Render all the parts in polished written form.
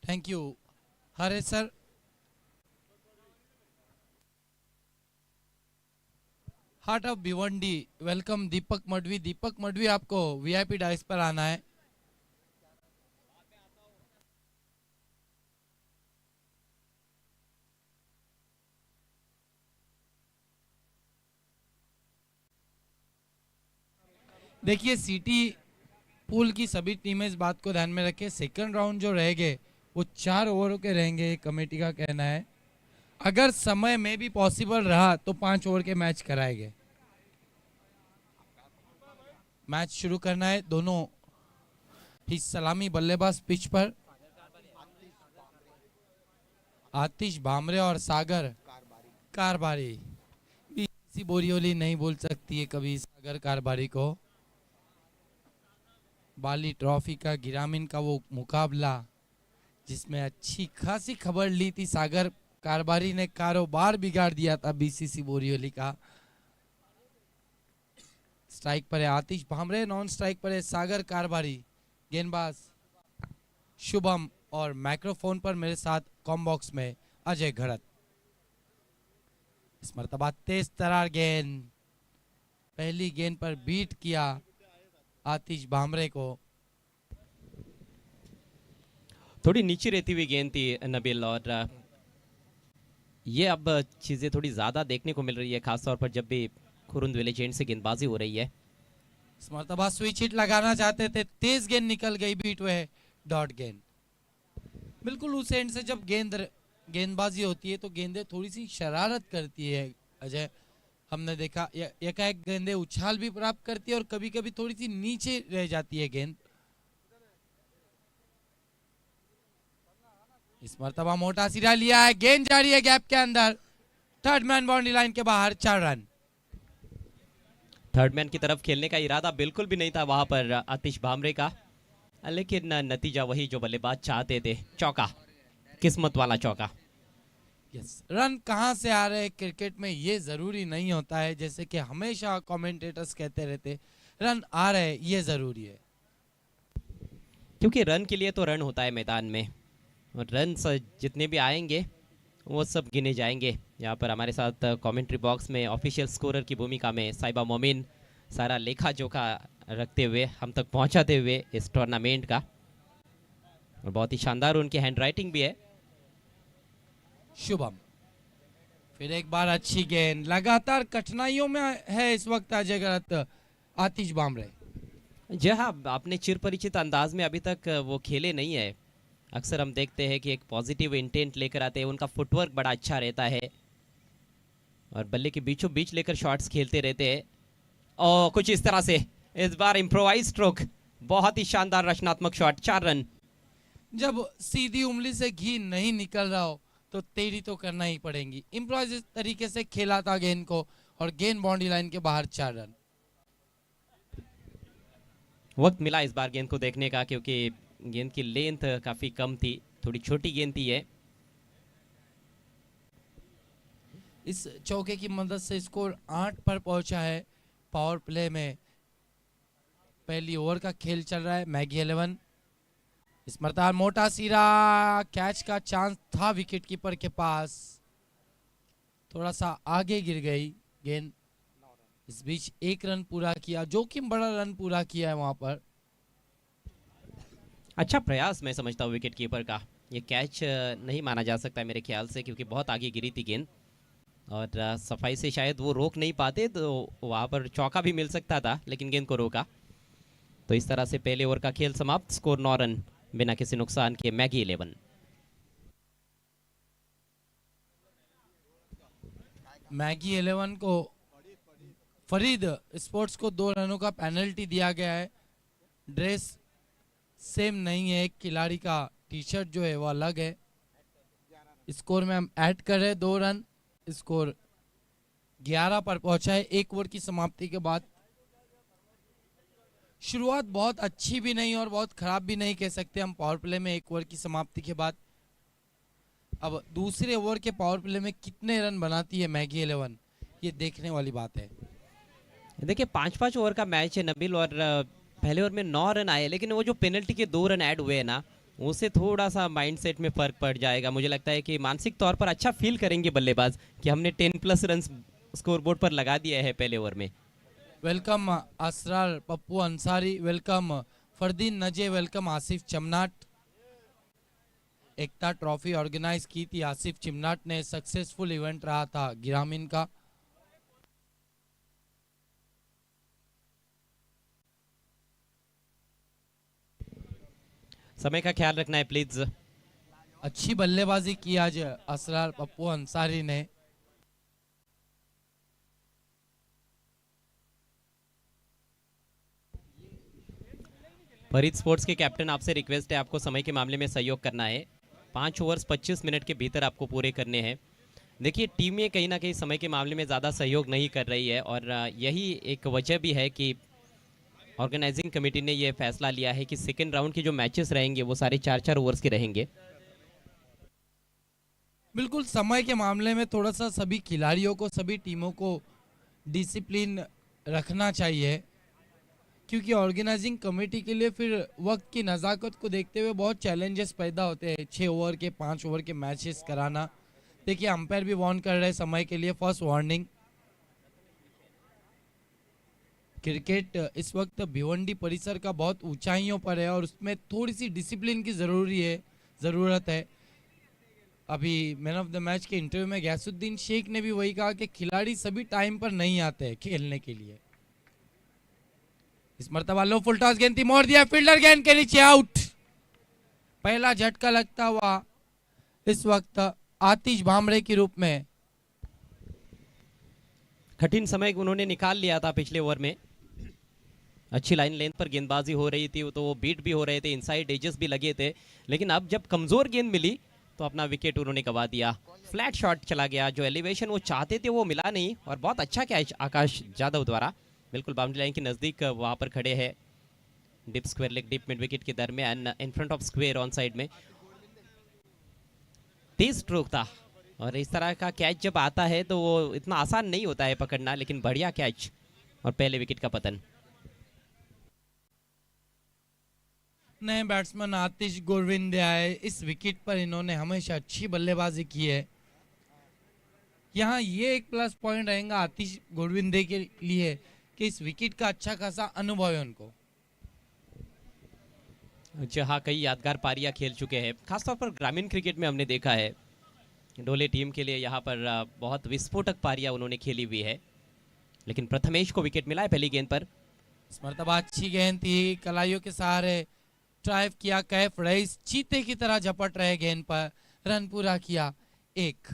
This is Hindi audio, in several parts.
Thank you Hare sir. Heart of Bhiwandi welcome Deepak Madvi. Deepak Madvi आपको वीआईपी डाइस पर आना है। देखिए सिटी पूल की सभी टीमें इस बात को ध्यान में रखें, सेकंड राउंड जो रहेंगे वो 4 ओवरों के रहेंगे, कमेटी का कहना है। अगर समय में भी पॉसिबल रहा तो 5 ओवर के मैच कराएंगे। मैच शुरू करना है, दोनों ही सलामी बल्लेबाज पिच पर। आतिश भामरे और सागर कारबारी। बीसी बोरियोली नहीं भूल सकती है कभी सागर कारबारी को। बाली ट्रॉफी का गिरामीन का वो मुकाबला जिसमें अच्छी खासी खबर ली थी सागर कारबारी ने, कारोबार बिगाड़ दिया था बीसीसी बोरियोली का। स्ट्राइक पर है आतिश भामरे, नॉन स्ट्राइक पर है सागर कारबारी। गेंदबाज शुभम और माइक्रोफोन पर मेरे साथ कॉम बॉक्स में अजय घड़त। इस मर्तबा तेज तरार गेंद, पहली गेंद पर बीट किया आतिश भामरे को। थोड़ी नीचे रहती हुई गेंद थी नबील, और ये अब चीजें थोड़ी ज्यादा देखने को मिल रही है, खासतौर पर जब भी खुरुंद विलेज एंड से गेंदबाजी हो रही है। इस मर्तबा स्विच हिट लगाना चाहते थे, तेज गेंद निकल गई, बीट हुए डॉट गेंद। बिल्कुल उस एंड से जब गेंदबाजी होती है तो गेंदें थोड़ी सी शरारत करती है अजय। हमने देखा एकाएक गेंदें उछाल भी प्राप्त करती है और कभी कभी थोड़ी सी नीचे रह जाती है गेंद। इस मर्तबा मोटा सिरा लिया है, गेंद जा रही है गैप के अंदर, थर्ड मैन बाउंड्री लाइन के बाहर, 4 रन। थर्ड मैन की तरफ खेलने का इरादा बिल्कुल भी नहीं था वहां पर आतिश भामरे का, लेकिन नतीजा वही जो बल्लेबाज चाहते थे, चौका, किस्मत वाला चौका। यस, रन कहां से आ रहे हैं क्रिकेट में ये जरूरी नहीं होता है, जैसे कि हमेशा कमेंटेटर्स कहते रहते रन आ रहे हैं ये जरूरी है, क्योंकि रन के लिए तो रन होता है मैदान में, और रन जितने भी आएंगे वो सब गिने जाएंगे। यहाँ पर हमारे साथ कमेंट्री बॉक्स में ऑफिशियल स्कोरर की भूमिका में साहिबा मोमिन सारा लेखा जोखा रखते हुए हम तक पहुंचाते हुए इस टूर्नामेंट का, और बहुत ही शानदार उनकी हैंडराइटिंग भी है। शुभम फिर एक बार अच्छी गेंद, लगातार कठिनाइयों में है इस वक्त अजय गलत आतिश भामरे। जी हाँ, आपने चिरपरिचित अंदाज में अभी तक वो खेले नहीं है। अक्सर हम देखते हैं कि एक पॉजिटिव इंटेंट लेकर आते हैं, उनका फुटवर्क बड़ा अच्छा रहता है और बल्ले के बीचों बीच लेकर शॉट्स खेलते रहते हैं। और कुछ इस तरह से इस बार इम्प्रोवाइज स्ट्रोक, बहुत ही शानदार रचनात्मक शॉट, 4 रन। जब सीधी उंगली से घी नहीं निकल रहा हो तो तेरी तो करना ही पड़ेगी। इम्प्रोवाइज तरीके से खेला था गेंद को और गेंद बाउंड्री लाइन के बाहर, 4 रन। वक्त मिला इस बार गेंद को देखने का, क्योंकि गेंद की लेंथ काफी कम थी, थोड़ी छोटी गेंद थी ये। इस चौके की मदद से स्कोर 8 पर पहुंचा है। पावर प्ले में पहली ओवर का खेल चल रहा है, मैगी 11। इस मरतबा मोटा सिरा, कैच का चांस था विकेट कीपर के पास, थोड़ा सा आगे गिर गई गेंद। इस बीच 1 रन पूरा किया, जोखिम बड़ा रन पूरा किया है वहां पर। अच्छा प्रयास मैं समझता हूँ विकेट कीपर का, ये कैच नहीं माना जा सकता मेरे ख्याल से, क्योंकि बहुत आगे गिरी थी गेंद और सफाई से शायद वो रोक नहीं पाते, तो वहाँ पर चौका भी मिल सकता था, लेकिन गेंद को रोका। तो इस तरह से पहले ओवर का खेल समाप्त, स्कोर 9 रन बिना किसी नुकसान के, मैगी 11। मैगी 11 को फरीद स्पोर्ट्स को 2 रनों का पेनल्टी दिया गया है। ड्रेस सेम नहीं है, एक खिलाड़ी का टी शर्ट जो है वो अलग है। स्कोर में हम ऐड कर रहे हैं 2 रन, स्कोर 11 पर पहुंचा है 1 ओवर की समाप्ति के बाद। शुरुआत बहुत अच्छी भी नहीं और बहुत खराब भी नहीं कह सकते हम पावर प्ले में 1 ओवर की समाप्ति के बाद। अब दूसरे ओवर के पावर प्ले में कितने रन बनाती है मैगी 11, ये देखने वाली बात है। देखिए 5-5 ओवर का मैच है नबील, और पहले ओवर में 9 रन आए, लेकिन वो जो पेनल्टी के 2 रन ऐड हुए हैं ना, उसे थोड़ा सा माइंडसेट में फर्क पड़ जाएगा। मुझे लगता है कि मानसिक तौर पर अच्छा फील करेंगे बल्लेबाज कि हमने 10+ रन स्कोरबोर्ड पर लगा दिया है पहले ओवर में। Welcome Asrar Pappu Ansari, welcome Fardeen Naje, welcome Asif Chamnat. Ekta trophy organise की थी आसिफ चिमनाट ने, सक्सेसफुल इवेंट रहा था ग्रामीण का। समय का ख्याल रखना है प्लीज। अच्छी बल्लेबाजी की आज असरार पप्पू अंसारी ने। फरीद स्पोर्ट्स के कैप्टन, आपसे रिक्वेस्ट है, आपको समय के मामले में सहयोग करना है। 5 ओवर्स 25 मिनट के भीतर आपको पूरे करने हैं। देखिए टीमें कहीं ना कहीं समय के मामले में ज़्यादा सहयोग नहीं कर रही है और यही एक वजह भी है कि ऑर्गेनाइजिंग कमेटी ने यह फैसला लिया है कि सेकेंड राउंड के जो मैचेस रहेंगे वो सारे 4-4 ओवर्स के रहेंगे। बिल्कुल समय के मामले में थोड़ा सा सभी खिलाड़ियों को, सभी टीमों को डिसिप्लिन रखना चाहिए, क्योंकि ऑर्गेनाइजिंग कमेटी के लिए फिर वक्त की नज़ाकत को देखते हुए बहुत चैलेंजेस पैदा होते हैं। 6 ओवर के 5 ओवर के मैचेस कराना। देखिए अंपायर भी वार्न कर रहे हैं समय के लिए, फर्स्ट वार्निंग। क्रिकेट इस वक्त भिवंडी परिसर का बहुत ऊंचाइयों पर है और उसमें थोड़ी सी डिसिप्लिन की ज़रूरत है। अभी मैन ऑफ द मैच के इंटरव्यू में गैसुद्दीन शेख ने भी वही कहा कि खिलाड़ी सभी टाइम पर नहीं आते हैं खेलने के लिए। इस मर्तबा लो फुल टॉस गेंद थी, मोड़ दिया, फील्डर गेंद के नीचे आउट। पहला झटका लगता हुआ इस वक्त आतिश भामरे के रूप में। कठिन समय उन्होंने निकाल लिया था पिछले ओवर में। अच्छी लाइन लेंथ पर गेंदबाजी हो रही थी तो वो बीट भी हो रहे थे, इनसाइड एजेस भी लगे थे, लेकिन अब जब कमजोर गेंद मिली तो अपना विकेट उन्होंने गवा दिया। फ्लैट शॉट चला गया, जो एलिवेशन वो चाहते थे वो मिला नहीं। और बहुत अच्छा कैच आकाश यादव द्वारा, बिल्कुल बाउंड्री लाइन के नजदीक वहां पर खड़े हैं, deep square leg, deep mid wicket के दरमियान, in front of square on side में। तेज स्ट्रोक था और इस तरह का कैच जब आता है तो वो इतना आसान नहीं होता है पकड़ना, लेकिन बढ़िया कैच और पहले विकेट का पतन। नए बैट्समैन आतिश गोविंदे आए, इस विकेट पर इन्होंने हमेशा अच्छी बल्लेबाजी की है। यहाँ ये एक प्लस पॉइंट रहेगा आतिश गोविंदे के लिए कि इस विकेट का अच्छा खासा अनुभव है उनको। जहाँ कई यादगार पारियां खेल चुके हैं, खासतौर पर ग्रामीण क्रिकेट में हमने देखा है डोले टीम के लिए यहाँ पर बहुत विस्फोटक पारियां उन्होंने खेली हुई है। लेकिन प्रथमेश को विकेट मिला है पहली गेंद पर। इस मर्तबा अच्छी गेंद थी, कलाइयों के सहारे ड्राइव किया, कैफ रईस चीते की तरह झपट रहे गेंद पर, रन पूरा किया, 1।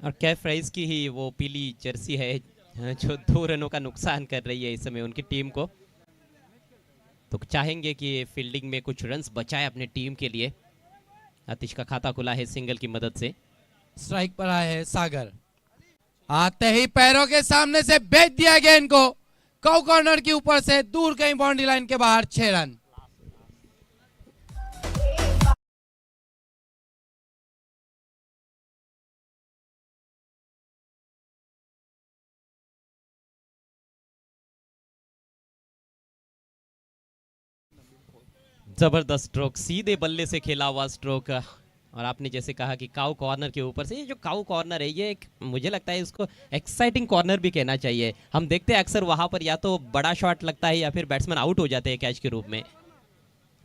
और कैफ रईस की ही वो पीली जर्सी है जो 2 रनों का नुकसान कर रही है इस समय उनकी टीम को। तो चाहेंगे कि फील्डिंग में कुछ रन्स बचाए अपने टीम के लिए। आतिश का खाता खुला है सिंगल की मदद से। स्ट्राइक पर आए हैं सागर, आते ही पैरों के सामने से भेज दिया गेंद को, कौ कॉर्नर के ऊपर से दूर कहीं बाउंड्री लाइन के बाहर, 6 रन। जबरदस्त स्ट्रोक, सीधे बल्ले से खेला हुआ स्ट्रोक। और आपने जैसे कहा कि काउ कॉर्नर के ऊपर से, ये जो काउ कॉर्नर है ये एक, मुझे लगता है इसको एक्साइटिंग कॉर्नर भी कहना चाहिए। हम देखते हैं अक्सर वहां पर या तो बड़ा शॉट लगता है या फिर बैट्समैन आउट हो जाते हैं कैच के रूप में।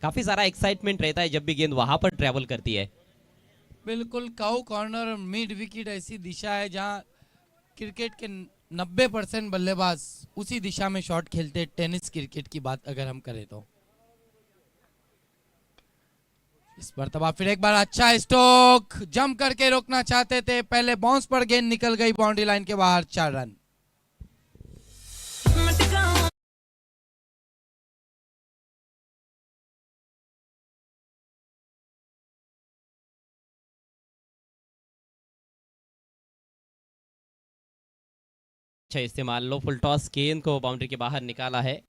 काफी सारा एक्साइटमेंट रहता है जब भी गेंद वहां पर ट्रेवल करती है। बिल्कुल, काउ कॉर्नर मिड विकेट ऐसी दिशा है जहां क्रिकेट के 90% बल्लेबाज उसी दिशा में शॉट खेलते हैं। टेनिस क्रिकेट की बात अगर हम करें तो इस मर्तबा फिर एक बार अच्छा स्ट्रोक, जम करके रोकना चाहते थे, पहले बाउंस पर गेंद निकल गई बाउंड्री लाइन के बाहर, 4 रन। अच्छा इस्तेमाल, लो फुल टॉस, गेंद को बाउंड्री के बाहर निकाला है।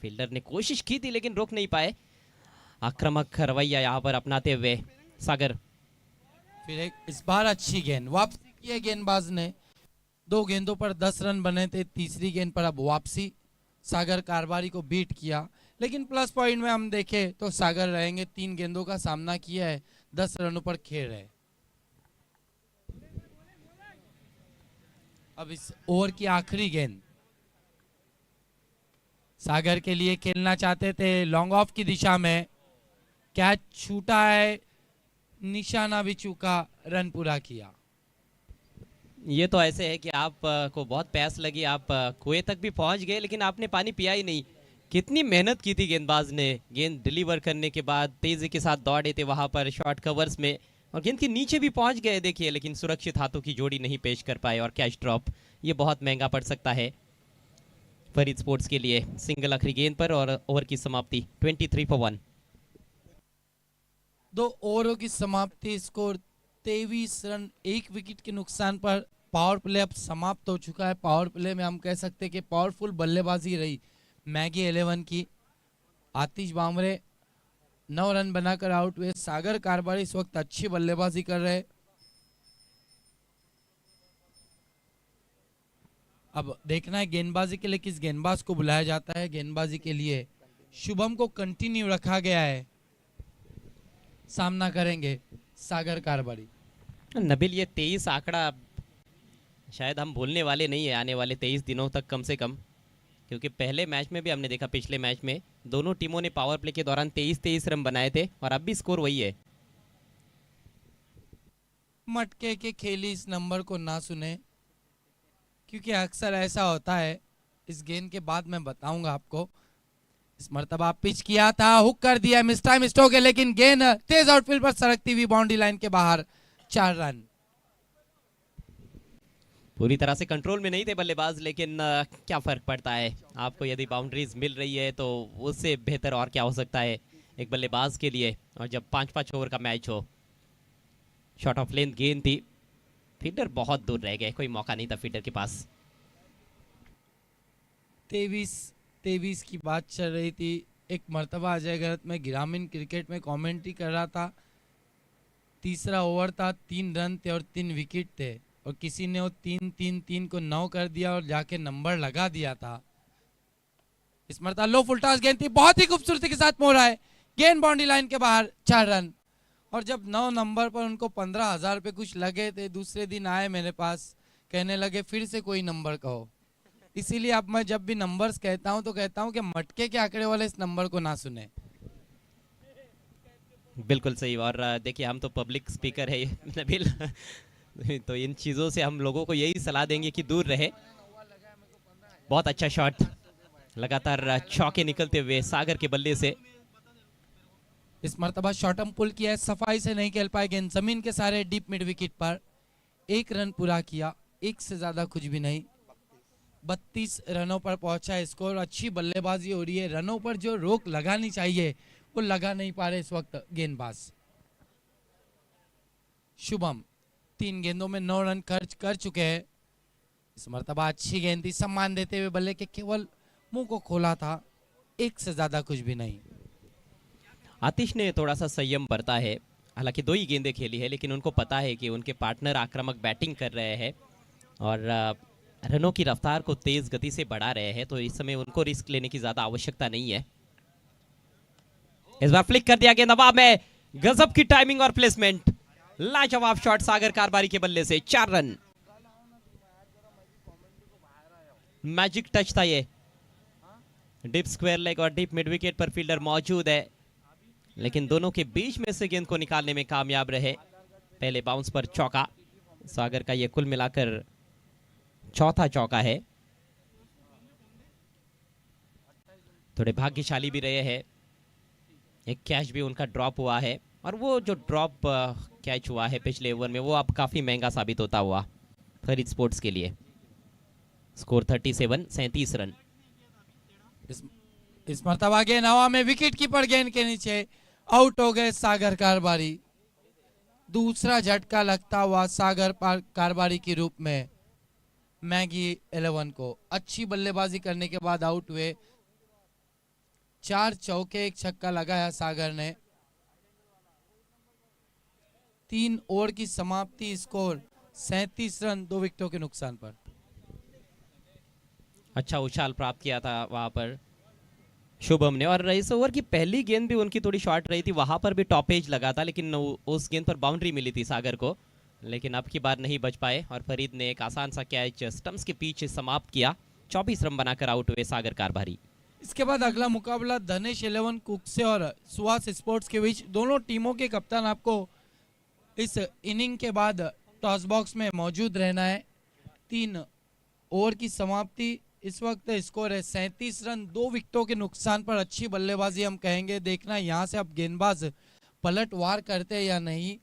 फील्डर ने कोशिश की थी लेकिन रोक नहीं पाए। आक्रामक रवैया यहाँ पर अपनाते हुए सागर। फिर एक इस बार अच्छी गेंद वापसी की है गेंदबाज ने। 2 गेंदों पर 10 रन बने थे, तीसरी गेंद पर अब वापसी। सागर कारबारी को बीट किया, लेकिन प्लस पॉइंट में हम देखें तो सागर रहेंगे, 3 गेंदों का सामना किया है, 10 रनों पर खेल रहे। अब इस ओवर की आखिरी गेंद सागर के लिए खेलना चाहते थे, लॉन्ग ऑफ की दिशा में कैच छूटा है, निशाना भी चूका, रन पूरा किया। ये तो ऐसे है कि आप को बहुत प्यास लगी, आप कुएं तक भी पहुंच गए लेकिन आपने पानी पिया ही नहीं। कितनी मेहनत की थी गेंदबाज ने, गेंद डिलीवर करने के बाद तेजी के साथ दौड़े थे वहां पर शॉर्ट कवर्स में और गेंद के नीचे भी पहुंच गए देखिए, लेकिन सुरक्षित हाथों की जोड़ी नहीं पेश कर पाए और कैच ड्रॉप। ये बहुत महंगा पड़ सकता है फरीद स्पोर्ट्स के लिए। सिंगल आखिरी गेंद पर और ओवर की समाप्ति 23 for 1। 2 ओवरों की समाप्ति, स्कोर 23 रन, 1 विकेट के नुकसान पर पावर प्ले अब समाप्त हो चुका है। पावर प्ले में हम कह सकते हैं कि पावरफुल बल्लेबाजी रही मैगी 11 की। आतिश बामरे 9 रन बनाकर आउट हुए। सागर कारबारी इस वक्त अच्छी बल्लेबाजी कर रहे। अब देखना है गेंदबाजी के लिए किस गेंदबाज को बुलाया जाता है। गेंदबाजी के लिए शुभम को कंटिन्यू रखा गया है, सामना करेंगे सागर कारबारी। नबिल, ये 23 आंकड़ा शायद हम भूलने वाले नहीं है आने वाले 23 दिनों तक कम से कम, क्योंकि पहले मैच में भी हमने देखा, पिछले मैच में दोनों टीमों ने पावर प्ले के दौरान 23-23 रन बनाए थे और अब भी स्कोर वही है। मटके के खेली इस नंबर को ना सुने, क्योंकि अक्सर ऐसा होता है। इस गेंद के बाद मैं बताऊंगा आपको। इस मर्तबा पिच किया था, हुक कर दिया, मिस टाइम स्ट्रोक है, लेकिन गेंद तेज आउटफील्ड पर सरकती हुई बाउंड्री लाइन के बाहर, 4 रन। पूरी तरह से कंट्रोल में नहीं थे बल्लेबाज, लेकिन क्या फर्क पड़ता है, आपको यदि बाउंड्रीज मिल रही है तो उससे बेहतर और क्या हो सकता है एक बल्लेबाज के लिए। और जब 5-5 ओवर का मैच हो, शॉर्ट ऑफ लेंथ गेंद थी, फील्डर बहुत दूर रह गए, कोई मौका नहीं था फील्डर के पास। 23 की बात चल रही थी। एक मर्तबा अजय गरत में ग्रामीण क्रिकेट में कमेंट्री कर रहा था। तीसरा ओवर था, 3 रन थे और 3 विकेट थे, और किसी ने वो 3-3-3 को 9 कर दिया और जाके नंबर लगा दिया था। इस मर्तबा लो फुल टॉस गेंद थी, बहुत ही खूबसूरती के साथ मोड़ा है, गेंद बाउंड्री लाइन के बाहर, 4 रन। और जब 9 नंबर पर उनको 15,000 रुपये कुछ लगे थे, दूसरे दिन आए मेरे पास, कहने लगे फिर से कोई नंबर कहो। इसीलिए अब मैं जब भी नंबर्स कहता हूं तो कहता हूं कि मटके के आंकड़े वाले इस नंबर को ना सुने। बिल्कुल सही। और देखिए, हम तो पब्लिक स्पीकर है नबील तो इन चीज़ों से हम लोगों को यही सलाह देंगे कि दूर रहे। बहुत अच्छा शॉट, लगातार चौके निकलते हुए सागर के बल्ले से। इस मर्तबा शॉर्टम पुल किया है, सफाई से नहीं खेल पाए, गेंद जमीन के सारे डीप मिड विकेट पर। 1 रन पूरा किया, 1 से ज्यादा कुछ भी नहीं। 32 रनों पर पहुंचा है स्कोर। अच्छी बल्लेबाजी हो रही है, रनों पर जो रोक लगानी चाहिए वो लगा नहीं पा रहे इस वक्त गेंदबाज। शुभम 3 गेंदों में 9 रन खर्च कर चुके हैं। इस मर्तबा अच्छी गेंद थी, सम्मान देते हुए बल्ले के केवल मुंह को खोला था, 1 से ज्यादा कुछ भी नहीं। आतिश ने थोड़ा सा संयम बरता है, हालांकि 2 ही गेंदें खेली है, लेकिन उनको पता है कि उनके पार्टनर आक्रामक बैटिंग कर रहे हैं और रनों की रफ्तार को तेज गति से बढ़ा रहे हैं, तो इस समय उनको रिस्क लेने की ज्यादा आवश्यकता नहीं है। इस बार फ्लिक कर दिया गेंद हवा में, गजब की टाइमिंग और प्लेसमेंट, लाजवाब शॉट सागर कारबारी के बल्ले से, 4 रन। मैजिक टच था ये, डीप स्क्वायर लेग और डीप मिड विकेट पर फील्डर मौजूद है, लेकिन दोनों के बीच में से गेंद को निकालने में कामयाब रहे। पहले बाउंस पर चौका, सागर का ये कुल मिलाकर चौथा चौका है। थोड़े भाग्यशाली भी रहे हैं, एक कैच भी उनका ड्रॉप हुआ है, और वो जो ड्रॉप कैच हुआ है पिछले ओवर में, वो अब काफी महंगा साबित होता हुआ फरीद स्पोर्ट्स के लिए। Score 37 run. इस मर्तबा गेंद हवा में, विकेट कीपर गेंद के नीचे, आउट हो गए सागर कारबारी। दूसरा झटका लगता हुआ सागर कारबारी के रूप में मैगी 11 को। अच्छी बल्लेबाजी करने के बाद आउट हुए। 4 चौके 1 छक्का लगाया सागर ने। 3 ओवर की समाप्ति, स्कोर 37 रन, 2 विकेटों के नुकसान पर। अच्छा उछाल प्राप्त किया था वहां पर शुभम ने, और इस ओवर की पहली गेंद भी उनकी थोड़ी शॉर्ट रही थी, वहां पर भी टॉप एज लगा था, लेकिन उस गेंद पर बाउंड्री मिली थी सागर को, लेकिन अब की बार नहीं बच पाए और फरीद ने एक आसान सा कैच स्टंप्स के पीछे समाप्त किया। 24 रन बनाकर आउट हुए सागर कारभारी। इसके बाद अगला मुकाबला धनेश 11 कुक से और सुहास स्पोर्ट्स के बीच। दोनों टीमों के कप्तान आपको इस इनिंग के बाद टॉस बॉक्स में मौजूद रहना है। 3 ओवर की समाप्ति, इस वक्त स्कोर है 37 रन, 2 विकेटों के नुकसान पर अच्छी बल्लेबाजी हम कहेंगे। देखना यहाँ से अब गेंदबाज पलटवार करते या नहीं।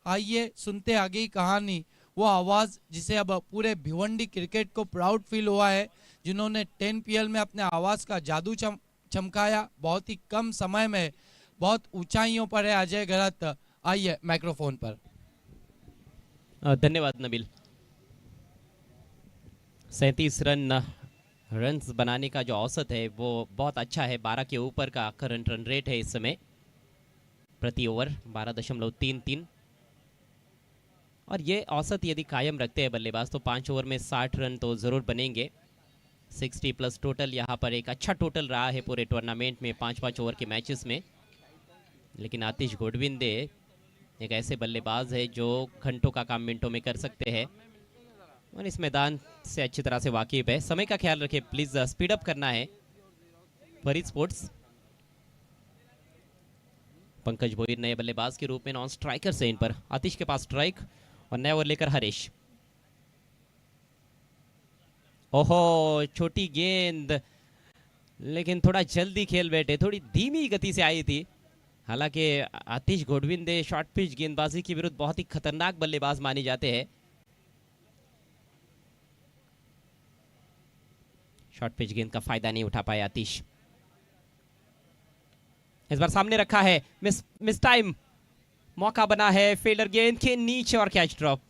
आइए सुनते आगे की कहानी, वो आवाज जिसे अब पूरे भिवंडी क्रिकेट को प्राउड फील हुआ है, जिन्होंने 10 PL में अपने आवाज का जादू चमकाया। बहुत ही कम समय में बहुत ऊंचाइयों पर है अजय गरत। आइए माइक्रोफोन पर। धन्यवाद नबील। 37 रन्स बनाने का जो औसत है वो बहुत अच्छा है। 12 के ऊपर का करंट रन रेट है इस समय प्रति ओवर 12.33, और ये औसत यदि कायम रखते हैं बल्लेबाज तो 5 ओवर में 60 रन तो ज़रूर बनेंगे। 60 प्लस टोटल यहाँ पर एक अच्छा टोटल रहा है पूरे टूर्नामेंट में 5-5 ओवर के मैचेस में। लेकिन आतिश गोडविंदे एक ऐसे बल्लेबाज है जो घंटों का काम मिनटों में कर सकते हैं और इस मैदान से अच्छी तरह से वाकिफ है। समय का ख्याल रखें प्लीज, स्पीड अप करना है। फरीद स्पोर्ट्स, पंकज भोईर नए बल्लेबाज के रूप में नॉन स्ट्राइकर से इन पर। आतिश के पास स्ट्राइक और नया ओवर लेकर हरीश। ओहो छोटी गेंद, लेकिन थोड़ा जल्दी खेल बैठे, थोड़ी धीमी गति से आई थी। हालांकि आतिश गोडविंदे शॉर्ट पिच गेंदबाजी के विरुद्ध बहुत ही खतरनाक बल्लेबाज माने जाते हैं। शॉर्ट पिच गेंद का फायदा नहीं उठा पाए आतिश। इस बार सामने रखा है, मिस टाइम, मौका बना है, फील्डर गेंद के नीचे और कैच ड्रॉप।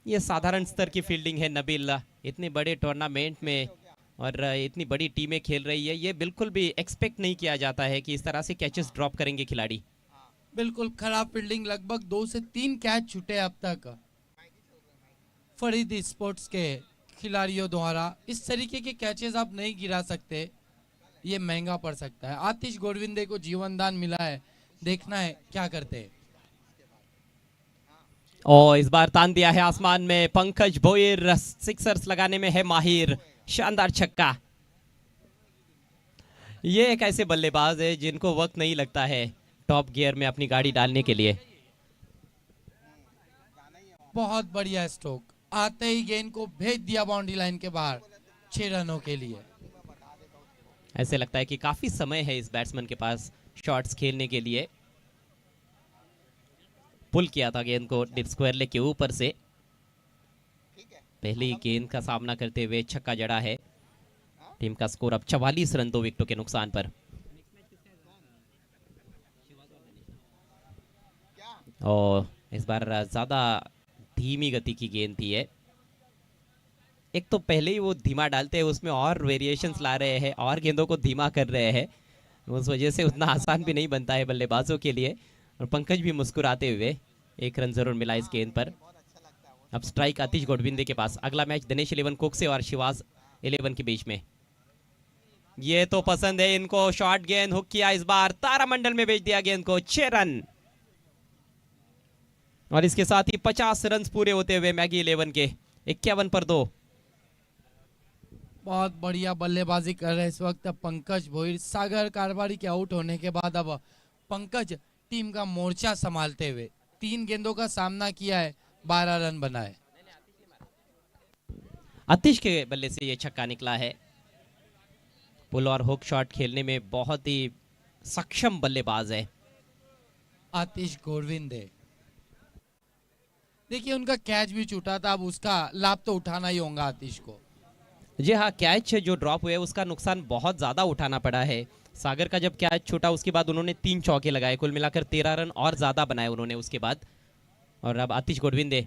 ये साधारण स्तर की फील्डिंग है नबील, इतने बड़े टूर्नामेंट में और इतनी बड़ी टीमें खेल रही है, ये बिल्कुल भी एक्सपेक्ट नहीं किया जाता है कि इस तरह से कैचेस ड्रॉप करेंगे खिलाड़ी। बिल्कुल खराब फील्डिंग, लगभग 2 से 3 कैच छूटे अब तक फरीद स्पोर्ट्स के खिलाड़ियों द्वारा। इस तरीके के कैचेस आप नहीं गिरा सकते, ये महंगा पड़ सकता है। आतिश गोडविंदे को जीवन दान मिला है, देखना है क्या करते हैं। और इस बार तान दिया है आसमान में, पंकज भोईर सिक्सर्स लगाने में है माहिर, शानदार छक्का। ये एक ऐसे बल्लेबाज है जिनको वक्त नहीं लगता है टॉप गियर में अपनी गाड़ी डालने के लिए। बहुत बढ़िया स्ट्रोक, आते ही गेंद को भेज दिया बाउंड्री लाइन के बाहर 6 रनों के लिए। ऐसे लगता है कि काफी समय है इस बैट्समैन के पास शॉट्स खेलने के लिए। पुल किया था गेंद को डिप स्क्वायर लेग के ऊपर से। पहली गेंद का सामना करते हुए छक्का जड़ा है। टीम का स्कोर अब 44 रन 2 विकेटों के नुकसान पर। और इस बार ज्यादा धीमी गति की गेंद थी है। एक तो पहले ही वो धीमा डालते हैं, उसमें और वेरिएशंस ला रहे हैं और गेंदों को धीमा कर रहे हैं, उस वजह से उतना आसान भी नहीं बनता है बल्लेबाजों के लिए। और पंकज भी मुस्कुराते हुए, 1 रन जरूर मिला इस गेंद पर। अब स्ट्राइक आतिश गोडविंदे के पास। अगला मैच दिनेश 11 कोकसे और शिवाज 11 के बीच में। ये तो पसंद है इनको, शॉर्ट गेंद हुक किया, इस बार तारामंडल में भेज दिया गेंद को। 6 रन और इसके साथ ही 50 रन पूरे होते हुए मैगी 11 के 51 पर 2। बहुत बढ़िया बल्लेबाजी कर रहे हैं इस वक्त पंकज भोईर। सागर कारभारी के आउट होने के बाद अब पंकज टीम का मोर्चा संभालते हुए 3 गेंदों का सामना किया है, 12 रन बनाए। आतिश के बल्ले से ये छक्का निकला है। पुल और हुक शॉट खेलने में बहुत ही सक्षम बल्लेबाज है आतिश गोडविंदे। देखिए उनका कैच भी छूटा था, अब उसका लाभ तो उठाना ही होगा आतिश को। जी हाँ, कैच जो ड्रॉप हुए उसका नुकसान बहुत ज्यादा उठाना पड़ा है। सागर का जब कैच छूटा उसके बाद उन्होंने 3 चौके लगाए, कुल मिलाकर 13 रन और ज्यादा बनाए उन्होंने उसके बाद। और अब आतिश गोडविंदे,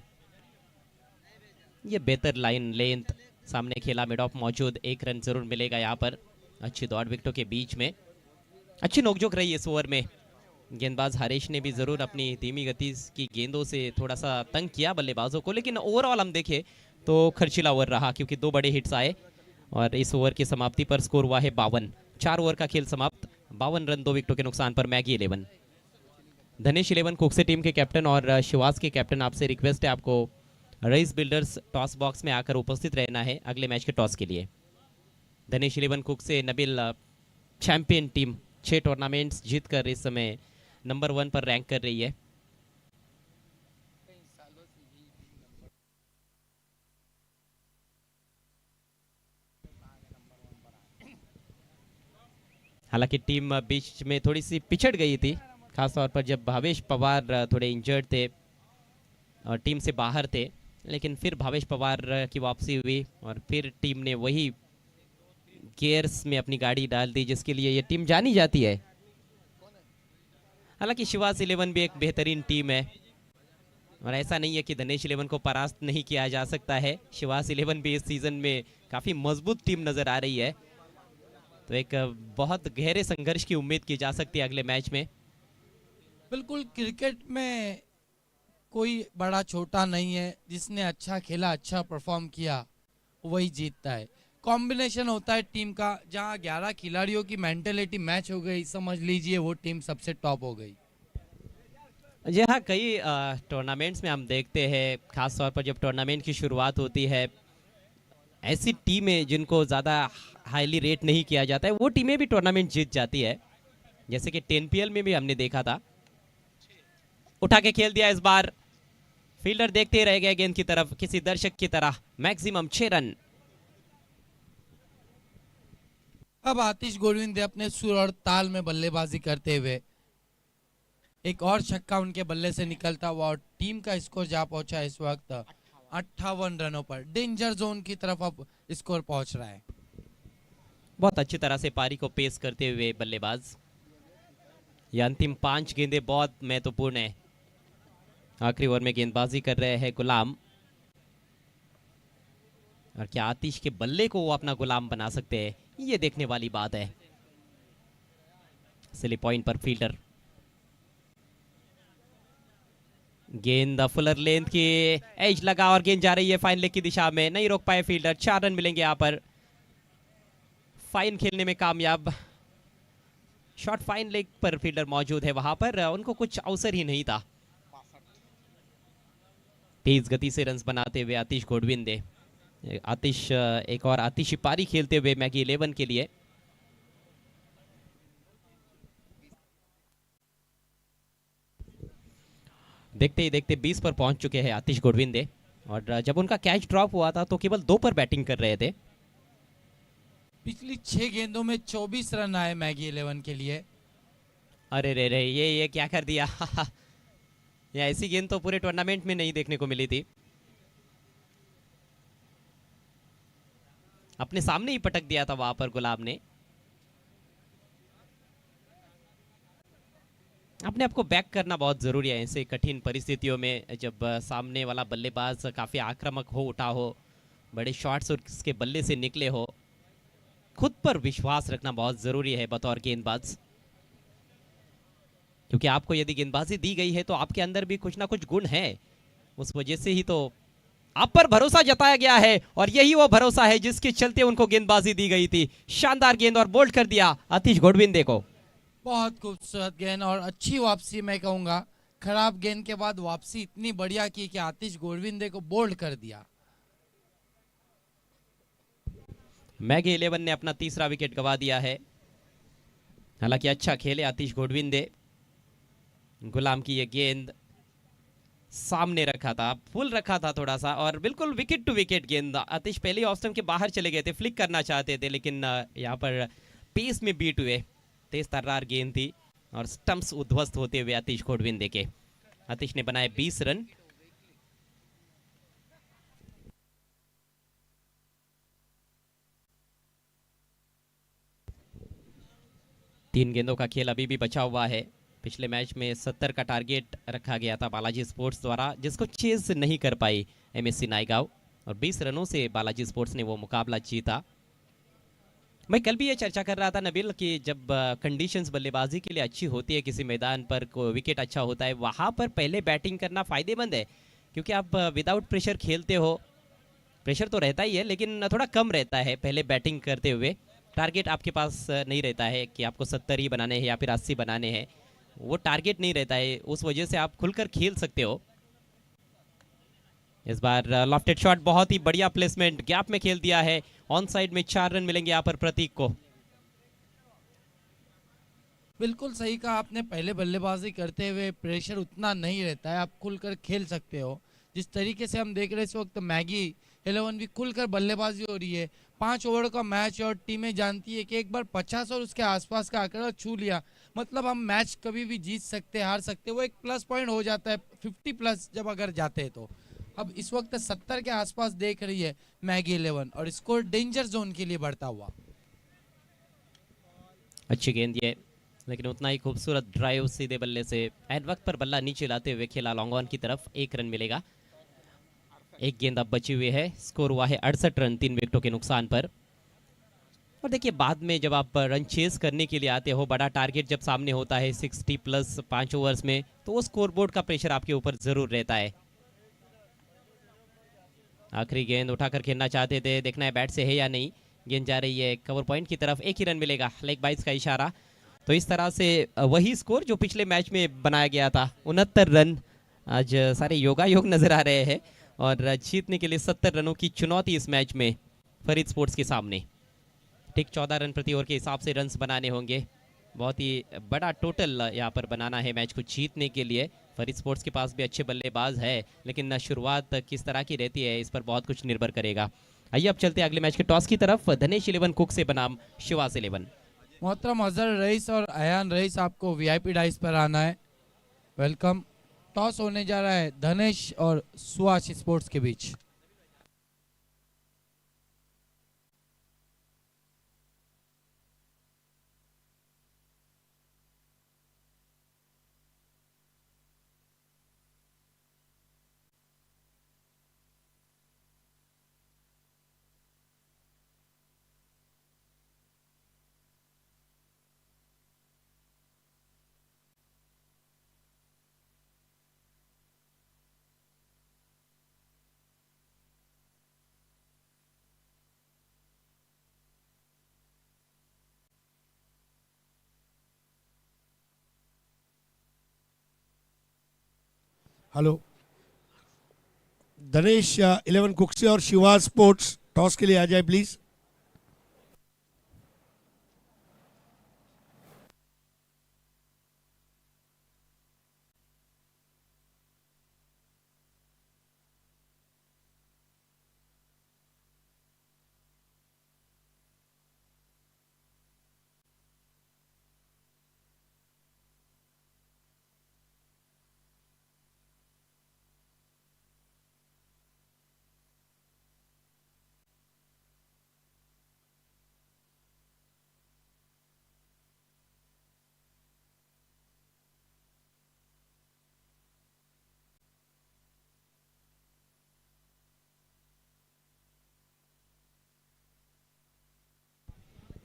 ये बेहतर लाइन लेंथ सामने खेला, मिड ऑफ मौजूद, 1 रन जरूर मिलेगा यहाँ पर। अच्छी दौड़ विकेटों के बीच में अच्छी नोकझोंक रही इस ओवर में। गेंदबाज हरीश ने भी जरूर अपनी धीमी गति की गेंदों से थोड़ा सा तंग किया बल्लेबाजों को, लेकिन ओवरऑल हम देखें तो खर्चीला ओवर रहा क्योंकि 2 बड़े हिट्स आए। और इस ओवर की समाप्ति पर स्कोर हुआ है 52। 4 ओवर का खेल समाप्त, 52 रन 2 विकेटों के नुकसान पर मैगी 11। धनेश 11 कुकसे टीम के कैप्टन और शिवास के कैप्टन, आपसे रिक्वेस्ट है आपको रईस बिल्डर्स टॉस बॉक्स में आकर उपस्थित रहना है अगले मैच के टॉस के लिए। धनेश 11 Kukse Nabeel champion team 6 tournaments जीतकर इस समय नंबर 1 पर रैंक कर रही है। हालांकि टीम बीच में थोड़ी सी पिछड़ गई थी, खासतौर पर जब भावेश पवार थोड़े इंजर्ड थे और टीम से बाहर थे, लेकिन फिर भावेश पवार की वापसी हुई और फिर टीम ने वही गियर्स में अपनी गाड़ी डाल दी जिसके लिए ये टीम जानी जाती है। हालांकि शिवास 11 भी एक बेहतरीन टीम है और ऐसा नहीं है कि धनेश 11 को परास्त नहीं किया जा सकता है। शिवास 11 भी इस सीजन में काफी मजबूत टीम नजर आ रही है, तो एक बहुत गहरे संघर्ष की उम्मीद की जा सकती है अगले मैच में। बिल्कुल, क्रिकेट में कोई बड़ा छोटा नहीं है, जिसने अच्छा खेला, अच्छा परफॉर्म किया, वही जीतता है। कॉम्बिनेशन होता है टीम का, जहां 11 खिलाड़ियों की मेंटेलिटी मैच हो गई, समझ लीजिए वो टीम सबसे टॉप हो गई। जी हाँ, कई टूर्नामेंट्स में हम देखते हैं, खास तौर पर जब टूर्नामेंट की शुरुआत होती है, ऐसी टीमें जिनको ज़्यादा हाईली रेट नहीं किया जाता है वो टीमें भी टूर्नामेंट जीत जाती है, जैसे कि 10PL में भी हमने देखा था। उठा के खेल दिया इस बार, फील्डर देखते ही रह गए गेंद की तरफ किसी दर्शक की तरह। Maximum 6 run. अब आतिश गोविंद अपने सुर और ताल में बल्लेबाजी करते हुए एक और छक्का उनके बल्ले से निकलता हुआ और टीम का स्कोर जा पहुंचा इस वक्त 58 रनों पर। डेंजर जोन की तरफ अब स्कोर पहुंच रहा है। बहुत अच्छी तरह से पारी को पेश करते हुए बल्लेबाज। ये अंतिम 5 गेंदें बहुत महत्वपूर्ण है। आखिरी ओवर में गेंदबाजी कर रहे हैं गुलाम, और क्या आतिश के बल्ले को वो अपना गुलाम बना सकते हैं, ये देखने वाली बात है। सिली पॉइंट पर फील्डर, गेंद फुलर लेंथ की एज लगा और गेंद जा रही है फाइन लेग की दिशा में, नहीं रोक पाए फील्डर। 4 रन मिलेंगे यहां पर। फाइन खेलने में कामयाब, शॉट फाइन लेग पर फील्डर मौजूद है, वहां पर उनको कुछ अवसर ही नहीं था। तेज गति से रन्स बनाते हुए आतिश गोडविंदे। आतिश एक और आतिशी पारी खेलते हुए मैगी 11 के लिए। देखते ही देखते 20 पर पहुंच चुके हैं आतिश गोडविंदे, और जब उनका कैच ड्रॉप हुआ था तो केवल 2 पर बैटिंग कर रहे थे। पिछली 6 गेंदों में 24 रन आए मैगी 11 के लिए। अरे रे रे, ये क्या कर दिया ये ऐसी गेंद तो पूरे टूर्नामेंट में नहीं देखने को मिली थी। अपने सामने ही पटक दिया था वहां पर गुलाब ने। अपने आप को बैक करना बहुत जरूरी है ऐसे कठिन परिस्थितियों में, जब सामने वाला बल्लेबाज काफी आक्रामक हो उठा हो, बड़े शॉट्स उसके बल्ले से निकले हो। खुद पर विश्वास रखना बहुत जरूरी है बतौर गेंदबाज, क्योंकि आपको यदि गेंदबाजी दी गई है तो आपके अंदर भी कुछ ना कुछ गुण है, उस वजह से ही तो आप पर भरोसा जताया गया है, और यही वो भरोसा है जिसके चलते उनको गेंदबाजी दी गई थी। शानदार गेंद और बोल्ड कर दिया आतिश गोडविंदे को। बहुत खूबसूरत गेंद और अच्छी वापसी, मैं कहूंगा खराब गेंद के बाद वापसी इतनी बढ़िया की कि आतिश गोडविंदे को बोल्ड कर दिया। मैगी 11 ने अपना तीसरा विकेट गंवा दिया है। हालांकि अच्छा खेले आतिश गोडविंदे। गुलाम की ये गेंद सामने रखा था, फुल रखा था थोड़ा सा, और बिल्कुल विकेट टू विकेट गेंद। आतिश पहले ही ऑफ स्टंप के बाहर चले गए थे, फ्लिक करना चाहते थे, लेकिन यहाँ पर पेस में बीट हुए। तेज तर्रार गेंद थी और स्टंप्स उद्ध्वस्त होते हुए आतिश गोडविंदे के। आतिश ने बनाए 20 रन। तीन गेंदों का खेल अभी भी बचा हुआ है। पिछले मैच में 70 का टारगेट रखा गया था बालाजी स्पोर्ट्स द्वारा, जिसको चेज नहीं कर पाई एमएससी नायगांव, और 20 रनों से बालाजी स्पोर्ट्स ने वो मुकाबला जीता। मैं कल भी ये चर्चा कर रहा था नबील कि जब कंडीशंस बल्लेबाजी के लिए अच्छी होती है, किसी मैदान पर विकेट अच्छा होता है, वहां पर पहले बैटिंग करना फायदेमंद है, क्योंकि आप विदाउट प्रेशर खेलते हो प्रेशर तो रहता ही है लेकिन थोड़ा कम रहता है पहले बैटिंग करते हुए। टारगेट आपके पास नहीं रहता है कि आपको 70 ही बनाने हैं या फिर 80 बनाने हैं, वो टारगेट नहीं रहता है, उस वजह से आप खुलकर खेल सकते हो। इस बार लॉफ्टेड शॉट, बहुत ही बढ़िया प्लेसमेंट, गैप में खेल दिया है। ऑन साइड में 4 रन मिलेंगे यहाँ पर प्रतीक को। बिल्कुल सही कहा आपने, पहले बल्लेबाजी करते हुए प्रेशर उतना नहीं रहता है, आप खुलकर खेल सकते हो। जिस तरीके से हम देख रहे हैं इस वक्त मैगी 11 भी खुलकर बल्लेबाजी हो रही है। 5 ओवर का मैच और टीमें जानती है कि एक बार 50 और उसके आसपास का आंकड़ा छू लिया मतलब हम मैच कभी भी जीत सकते हार सकते, वो एक प्लस पॉइंट हो जाता है 50 प्लस जब अगर जाते हैं तो। अब इस वक्त 70 के आसपास देख रही है मैगी 11 और स्कोर डेंजर जोन के लिए बढ़ता हुआ। अच्छी गेंद ये, लेकिन उतना ही खूबसूरत ड्राइव सीधे बल्ले से एंड वक्त पर बल्ला नीचे लाते हुए खेला लॉन्ग ऑन की तरफ। 1 रन मिलेगा, एक गेंद अब बची हुई है। स्कोर हुआ है 68 रन 3 विकेटों के नुकसान पर। और देखिए बाद में जब आप रन चेस करने के लिए आते हो, बड़ा टारगेट जब सामने होता है 60 प्लस 5 ओवर्स में, तो वो स्कोरबोर्ड का प्रेशर आपके ऊपर जरूर रहता है। आखिरी गेंद उठाकर खेलना चाहते थे, देखना है बैट से है या नहीं। गेंद जा रही है कवर पॉइंट की तरफ, 1 ही रन मिलेगा, लेग 22 का इशारा। तो इस तरह से वही स्कोर जो पिछले मैच में बनाया गया था, 69 रन। आज सारे योगा योग नजर आ रहे हैं और जीतने के लिए 70 रनों की चुनौती इस मैच में फरीद स्पोर्ट्स के सामने। ठीक 14 रन प्रति ओवर के हिसाब से रन्स बनाने होंगे, बहुत ही बड़ा टोटल यहाँ पर बनाना है मैच को जीतने के लिए। फरीद स्पोर्ट्स के पास भी अच्छे बल्लेबाज है, लेकिन शुरुआत किस तरह की रहती है इस पर बहुत कुछ निर्भर करेगा। आइए अब चलते हैं अगले मैच के टॉस की तरफ। धनेश 11 कुक से बनाम शिवास 11। मोहतरम अजहर रईस और अयान रईस, आपको वीआईपी डाइस पर आना है, वेलकम। टॉस होने जा रहा है धनेश और सुहास स्पोर्ट्स के बीच। हेलो, धनेश 11 कुक से और शिवास स्पोर्ट्स टॉस के लिए आ जाए प्लीज।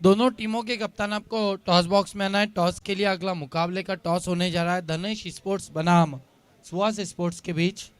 दोनों टीमों के कप्तान आपको टॉस बॉक्स में आना है। टॉस के लिए अगला मुकाबले का टॉस होने जा रहा है धनेश स्पोर्ट्स बनाम सुहास स्पोर्ट्स के बीच।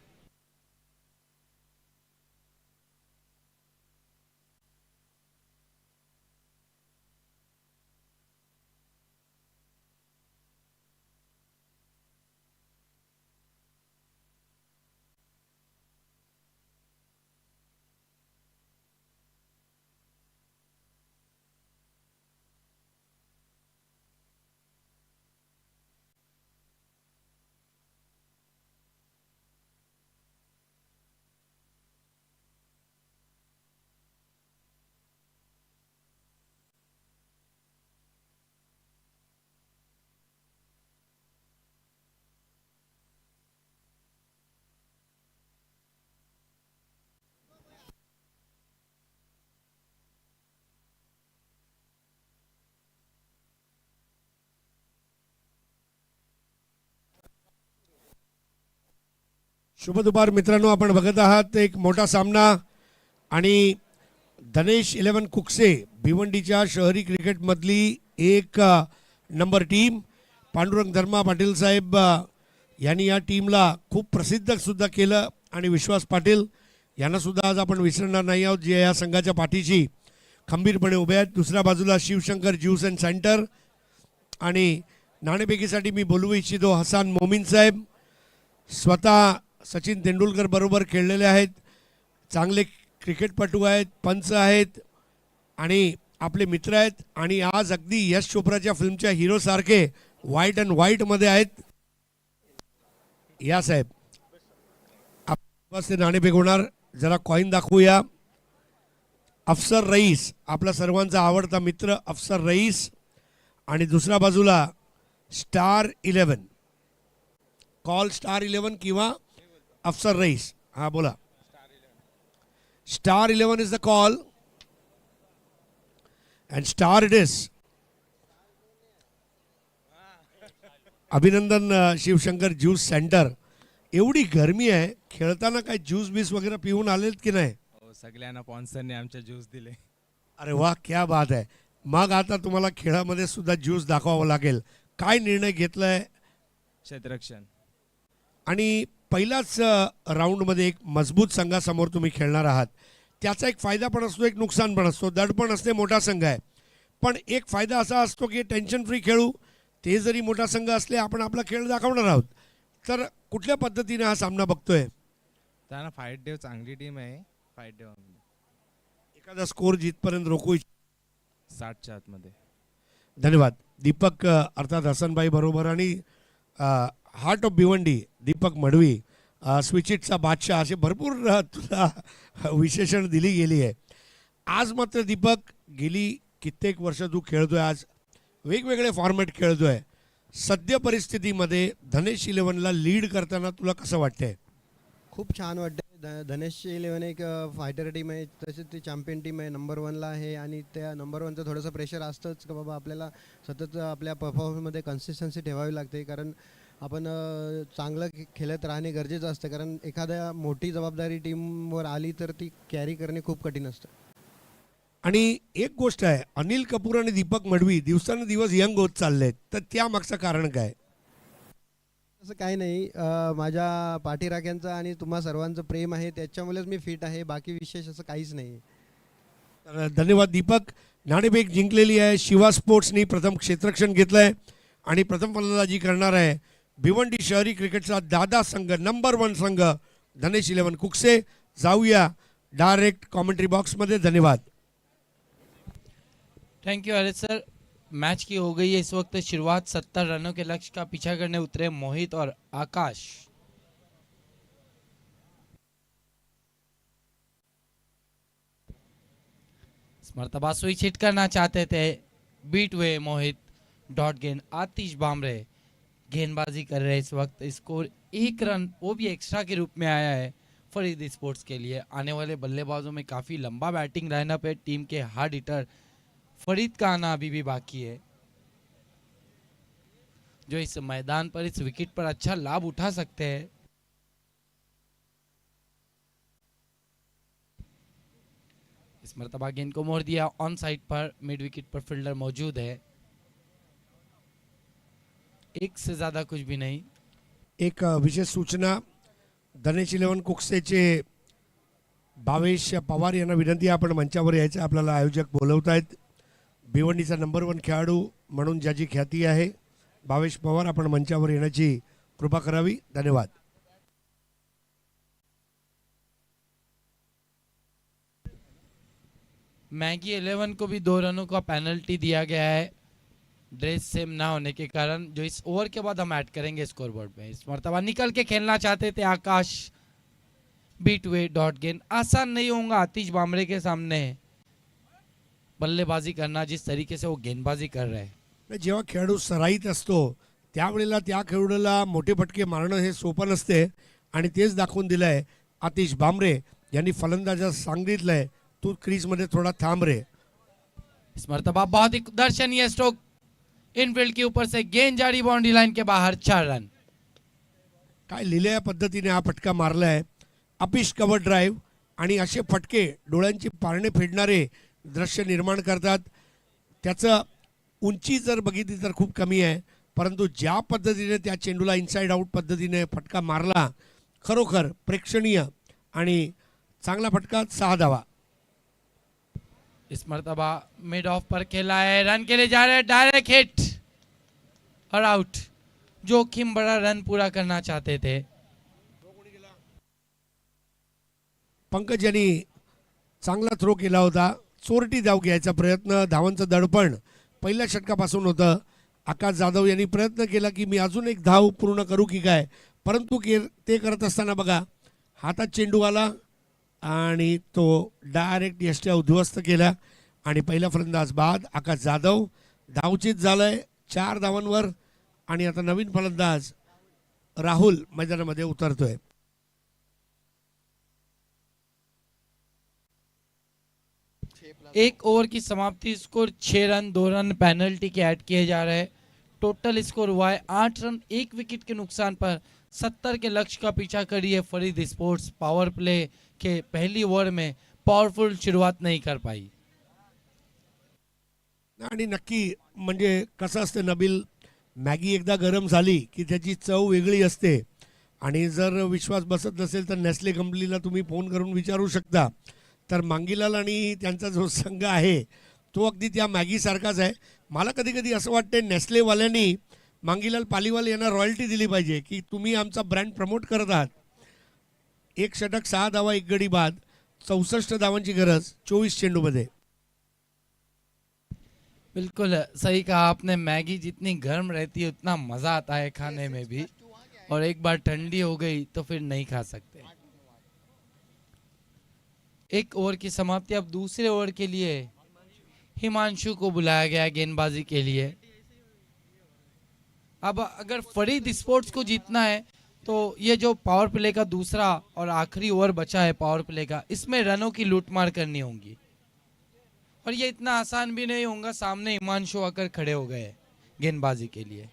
शुभ दुपार मित्रांनो, आपण बघत आहात एक मोठा सामना आणि धनेश 11 कुकसे भिवंडीच्या शहरी क्रिकेटमधली एक नंबर टीम। पांडुरंग धर्मा पाटील साहेब यांनी या टीमला खूप प्रसिद्ध सुद्धा केलं आणि विश्वास पाटील यांना सुद्धा आज आपण विसरणार नाही आहोत, जे या संघाच्या पाठीशी खंबीरपणे उभे आहेत. दुसऱ्या बाजूला शिवशंकर ज्यूस अँड सेंटर आणि नाणेफेकीसाठी मी बोलू इच्छितो हसन मोमीन साहेब. स्वतः सचिन तेंडुलकर बरोबर खेळलेले आहेत, चांगले क्रिकेटपटू आहेत, पंच आहेत आणि आपले मित्र आहेत आणि आज अगदी यश चोप्राच्या फिल्मच्या हिरोसारखे व्हाईट अँड व्हाईटमध्ये आहेत. या साहेब बस ते नाणेफेक होणार, जरा कॉईन दाखवूया. अफसर रईस, आपला सर्वांचा आवडता मित्र अफसर रईस आणि दुसऱ्या बाजूला स्टार 11. कॉल स्टार 11 किंवा अफसर रईस. हा बोला. Star 11 is the call and star it is. अभिनंदन शिवशंकर ज्यूस सेंटर. एवढी गरमी आहे, खेळताना काय ज्यूस बीस वगैरे पिऊन आलेत की नाही? सगळ्यांना स्पॉन्सरने आमच्या ज्यूस दिले. अरे वा, क्या बात आहे. मग आता तुम्हाला खेळामध्ये सुद्धा ज्यूस दाखवावं लागेल. काय निर्णय घेतलाय? क्षेत्ररक्षण. आणि पहिल्याच राऊंडमध्ये एक मजबूत संघासमोर तुम्ही खेळणार आहात. त्याचा एक फायदा पण असतो, एक नुकसान पण असतो. दडपण असते, मोठा संघ आहे. पण एक फायदा असा असतो की टेन्शन फ्री खेळू. ते जरी मोठा संघ असले, आपण आपला खेळ दाखवणार आहोत. तर कुठल्या पद्धतीने हा सामना बघतोय? त्यांना फाईट देव चांगली टीम आहे. फाईट देव एखादा स्कोर जिथपर्यंत रोखू 60च्या आतमध्ये. धन्यवाद. दीपक अर्थात हसनभाई बरोबर आणि हार्ट ऑफ भिवंडी दीपक मडवी, स्विचिटचा बादशाह, असे भरपूर तुला विशेषण दिली गेली आहे. आज मात्र दीपक, गेली कित्येक वर्ष तू खेळतोय, आज वेगवेगळे फॉर्मॅट खेळतोय. सद्य परिस्थितीमध्ये धनेश 11ला लीड करताना तुला कसं वाटतंय? खूप छान वाटतं. धनेश 11 एक फायटर टीम आहे, तसेच ती चॅम्पियन टीम आहे, नंबर 1ला आहे आणि त्या नंबर 1चं थोडंसं प्रेशर असतंच का बाबा आपल्याला सतत आपल्या परफॉर्मन्समध्ये कन्सिस्टन्सी ठेवावी लागते. कारण आपण चांगलं खेळत राहणे गरजेचं असतं. कारण एखाद्या मोठी जबाबदारी टीमवर आली तर ती कॅरी करणे खूप कठीण असतं. आणि एक गोष्ट आहे, अनिल कपूर आणि दीपक मडवी दिवसानुदिवस यंग होत चाललेत, तर त्यामागचं कारण काय? असं काही नाही, माझ्या पाठीराख्यांचं आणि तुम्हा सर्वांचं प्रेम आहे, त्याच्यामुळेच मी फिट आहे. बाकी विशेष असं काहीच नाही. तर धन्यवाद दीपक. नाणेफेक जिंकलेली आहे. शिवा स्पोर्ट्सनी प्रथम क्षेत्ररक्षण घेतलं आहे आणि प्रथम फलंदाजी करणार आहे भिवंडी शहरी क्रिकेटचा दादा संघ, नंबर 1 संघ धनेश 11 कुकसे. जाऊया डायरेक्ट कॉमेंट्री बॉक्समध्ये. धन्यवाद. Thank you Harish sir. Match की हो गई है इस वक्त शुरुआत. 70 रनों के लक्ष्य का पीछा करने उतरे मोहित और आकाश. इस मर्तबा स्विच हिट करना चाहते थे, बीट हुए मोहित. डॉट गेंद आतिश बामरे गेंदबाजी कर रहे इस वक्त. स्कोर 1 रन, वो भी एक्स्ट्रा के रूप में आया है फरीद स्पोर्ट्स के लिए. आने वाले बल्लेबाजों में काफी लंबा बैटिंग लाइनअप है. टीम के हार्ड हिटर फरीद का आना अभी भी बाकी है, जो इस मैदान पर, इस विकेट पर अच्छा लाभ उठा सकते हैं. इस मर्तबा गेंद को मोड़ दिया ऑन साइड पर. मिड विकेट पर फील्डर मौजूद है. एक से ज्यादा कुछ भी नहीं. एक विशेष सूचना, धनेश 11 कुकसेचे भावेश पवार यांना विनंती आहे, आपण मंचावर यायचं. आपल्याला आयोजक बोलवत आहेत. भिवंडीचा नंबर 1 खेळाडू म्हणून ज्याची ख्याती आहे, भावेश पवार, आपण मंचावर येण्याची कृपा करावी. धन्यवाद. मैगी 11 को भी 2 रनों का पेनल्टी दिया गया है, ड्रेस सेम ना होने के कारण, जो इस ओवर के बाद हम ऐड करेंगे स्कोरबोर्ड में. इस मर्तबा निकल के खेलना चाहते थे आकाश, बीट हुए. डॉट गेंद आसान नहीं होगा आतिश बामरे के सामने बल्लेबाजी करना, जिस तरीके से वो गेंदबाजी कर रहे हैं. जेव्हा खेळाडू सराईत असतो त्यावेळेला त्या खेळाडूला मोठे फटके मारणं हे सोपं नसते आणि तेच दाखवून दिलं आहे आतिश बामरे यांनी. फलंदाजा सांगितलंय, तू क्रीजमध्ये थोडा थांब रे. इस मर्तबा बहुत ही दर्शनीय स्ट्रोक इनफील्ड के ऊपर से, गेंद जारी बाउंड्री लाइन के बाहर. 4 रन. काय लिहिल्या पद्धतीने हा फटका मारलाय. अपिश कव्हर ड्राईव्ह आणि असे फटके डोळ्यांची पारणे फेडणारे दृश्य निर्माण करतात. त्याचं उंची जर बघितली तर खूप कमी आहे, परंतु ज्या पद्धतीने त्या चेंडूला इनसाइड आउट पद्धतीने फटका मारला, खरोखर प्रेक्षणीय आणि चांगला फटका, 6 धावा. इस मर्तबा मिड ऑफ पर खेला है, रन के लिए जा रहे हैं, डायरेक्ट हिट और आउट. जोखिम बड़ा रन पूरा करना चाहते थे. पंकज यांनी चांगला थ्रो केला होता. चोरटी धाव घ्यायचा प्रयत्न, धावांचं दडपण पहिल्या षटकापासून होतं. आकाश जाधव यांनी प्रयत्न केला की मी अजून एक धाव पूर्ण करू की काय, परंतु ते करत असताना बघा हातात चेंडू आला आणि तो डायरेक्ट यष्ट्या उद्ध्वस्त केला आणि पहिला फलंदाज बाद. आकाश जाधव धावचीत झालंय 4 धावांवर आणि आता नवीन फलंदाज राहुल मैदानामध्ये उतरतोय. एक ओवर की समाप्ति, स्कोर 6 रन, 2 रन पेनल्टी के ऐड किए जा रहे हैं. टोटल स्कोर हुआ है 8 रन. 1 विकेट के नुकसान पर 70 के लक्ष्य का पीछा करी है फरीद स्पोर्ट्स. पावर प्ले के पहली ओवर में पॉवरफुल शुरुआत नहीं कर पाई. आणि नक्की म्हणजे कसं असतं नबील, मॅगी एकदा गरम झाली की त्याची चव वेगळी असते. आणि जर विश्वास बसत नसेल तर नेस्ले कंपनीला तुम्ही फोन करून विचारू शकता. तर मांगीलाल आणि त्यांचा जो संघ आहे तो अगदी त्या मॅगीसारखाच आहे. मला कधी कधी असं वाटते नेस्लेवाल्यांनी मांगीलाल पालीवाल यांना रॉयल्टी दिली पाहिजे की तुम्ही आमचा ब्रँड प्रमोट करत आहात. 1 षटक, 6 धावा, 1 गडी बाद, 64 धावांची गरज 24 चेंडूमध्ये. बिल्कुल सही कहा आपने. मैगी जितनी गर्म रहती है उतना मजा आता है खाने में भी, और एक बार ठंडी हो गई तो फिर नहीं खा सकते. एक ओवर की समाप्ति. अब दूसरे ओवर के लिए हिमांशु को बुलाया गया गेंदबाजी के लिए. अब अगर फरीद स्पोर्ट्स को जीतना है तो ये जो पावर प्ले का दूसरा और आखिरी ओवर बचा है पावर प्ले का, इसमें रनों की लूटमार करनी होगी. और ये इतना आसान भी नहीं होगा. सामने हिमांशु आकर खड़े हो गए गेंदबाजी के लिए.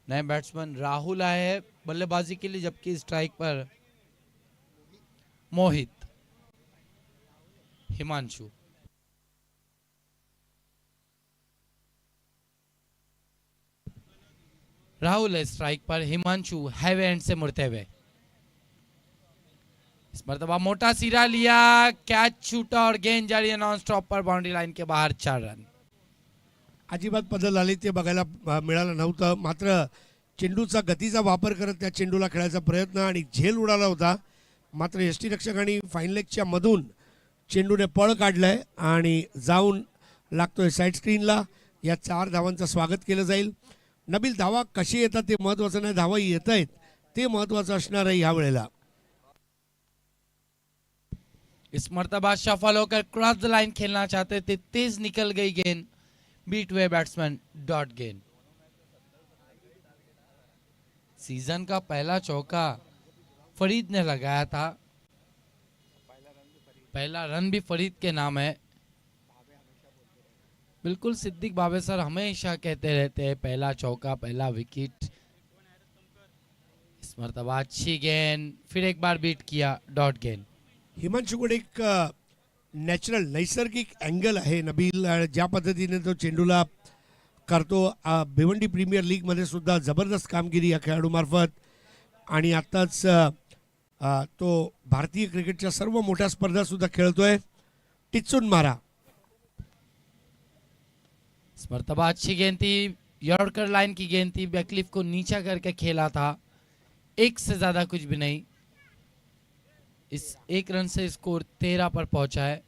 नए बैट्समैन राहुल आए हैं बल्लेबाजी के लिए, जबकि स्ट्राइक पर मोहित. हिमांशु, राहुल है स्ट्राइक पर, हिमांशु हैवे एंड से मुड़ते हुए. इस मर्तबा मोटा सिरा लिया, कैच छूटा और गेंद जारी है नॉन स्टॉप पर बाउंड्री लाइन के बाहर. 4 रन. अजिबात बदल आले ते बघायला मिळालं नव्हतं. मात्र चेंडूचा गतीचा वापर करत त्या चेंडूला खेळायचा प्रयत्न आणि झेल उडाला होता. मात्र यष्टीरक्षकांनी फाईन लेगच्या मधून चेंडूने पळ काढलाय आणि जाऊन लागतोय साईड स्क्रीनला. या 4 धावांचं स्वागत केलं जाईल. नबील, धावा कशी येतात ते महत्त्वाचं नाही, धावा येत आहेत ते महत्त्वाचं असणार आहे ह्या वेळेला. इस मर्तबा सफल होकर क्रॉस द लाइन खेलना चाहते थे, तेज निकल गई गेंद, बीट हुए बैट्समैन, डॉट गेंद. सीजन का पहला चौका फरीद ने लगाया था. पहला रन भी फरीद के नाम है. बिल्कुल सिद्दीक बाबे सर हमेशा कहते रहते हैं पहला चौका पहला विकेट. इस मर्तबा अच्छी गेंद, फिर एक बार बीट किया, डॉट गेंद. हिमांशूकडे एक नॅचरल नैसर्गिक अँगल आहे नबील. ज्या पद्धतीने तो चेंडूला करतो, भिवंडी प्रीमियर लीगमध्ये सुद्धा जबरदस्त कामगिरी या खेळाडूमार्फत. आणि आत्ताच तो भारतीय क्रिकेटच्या सर्व मोठ्या स्पर्धा सुद्धा खेळतोय. टिच्चून मारा. इस मर्तबा अच्छी गेंद थी, यॉर्कर लाइन की गेंद थी, बैकलिफ को नीचा करके खेला था. 1 से ज्यादा कुछ भी नहीं. इस 1 रन से स्कोर 13 पर पहुंचा है.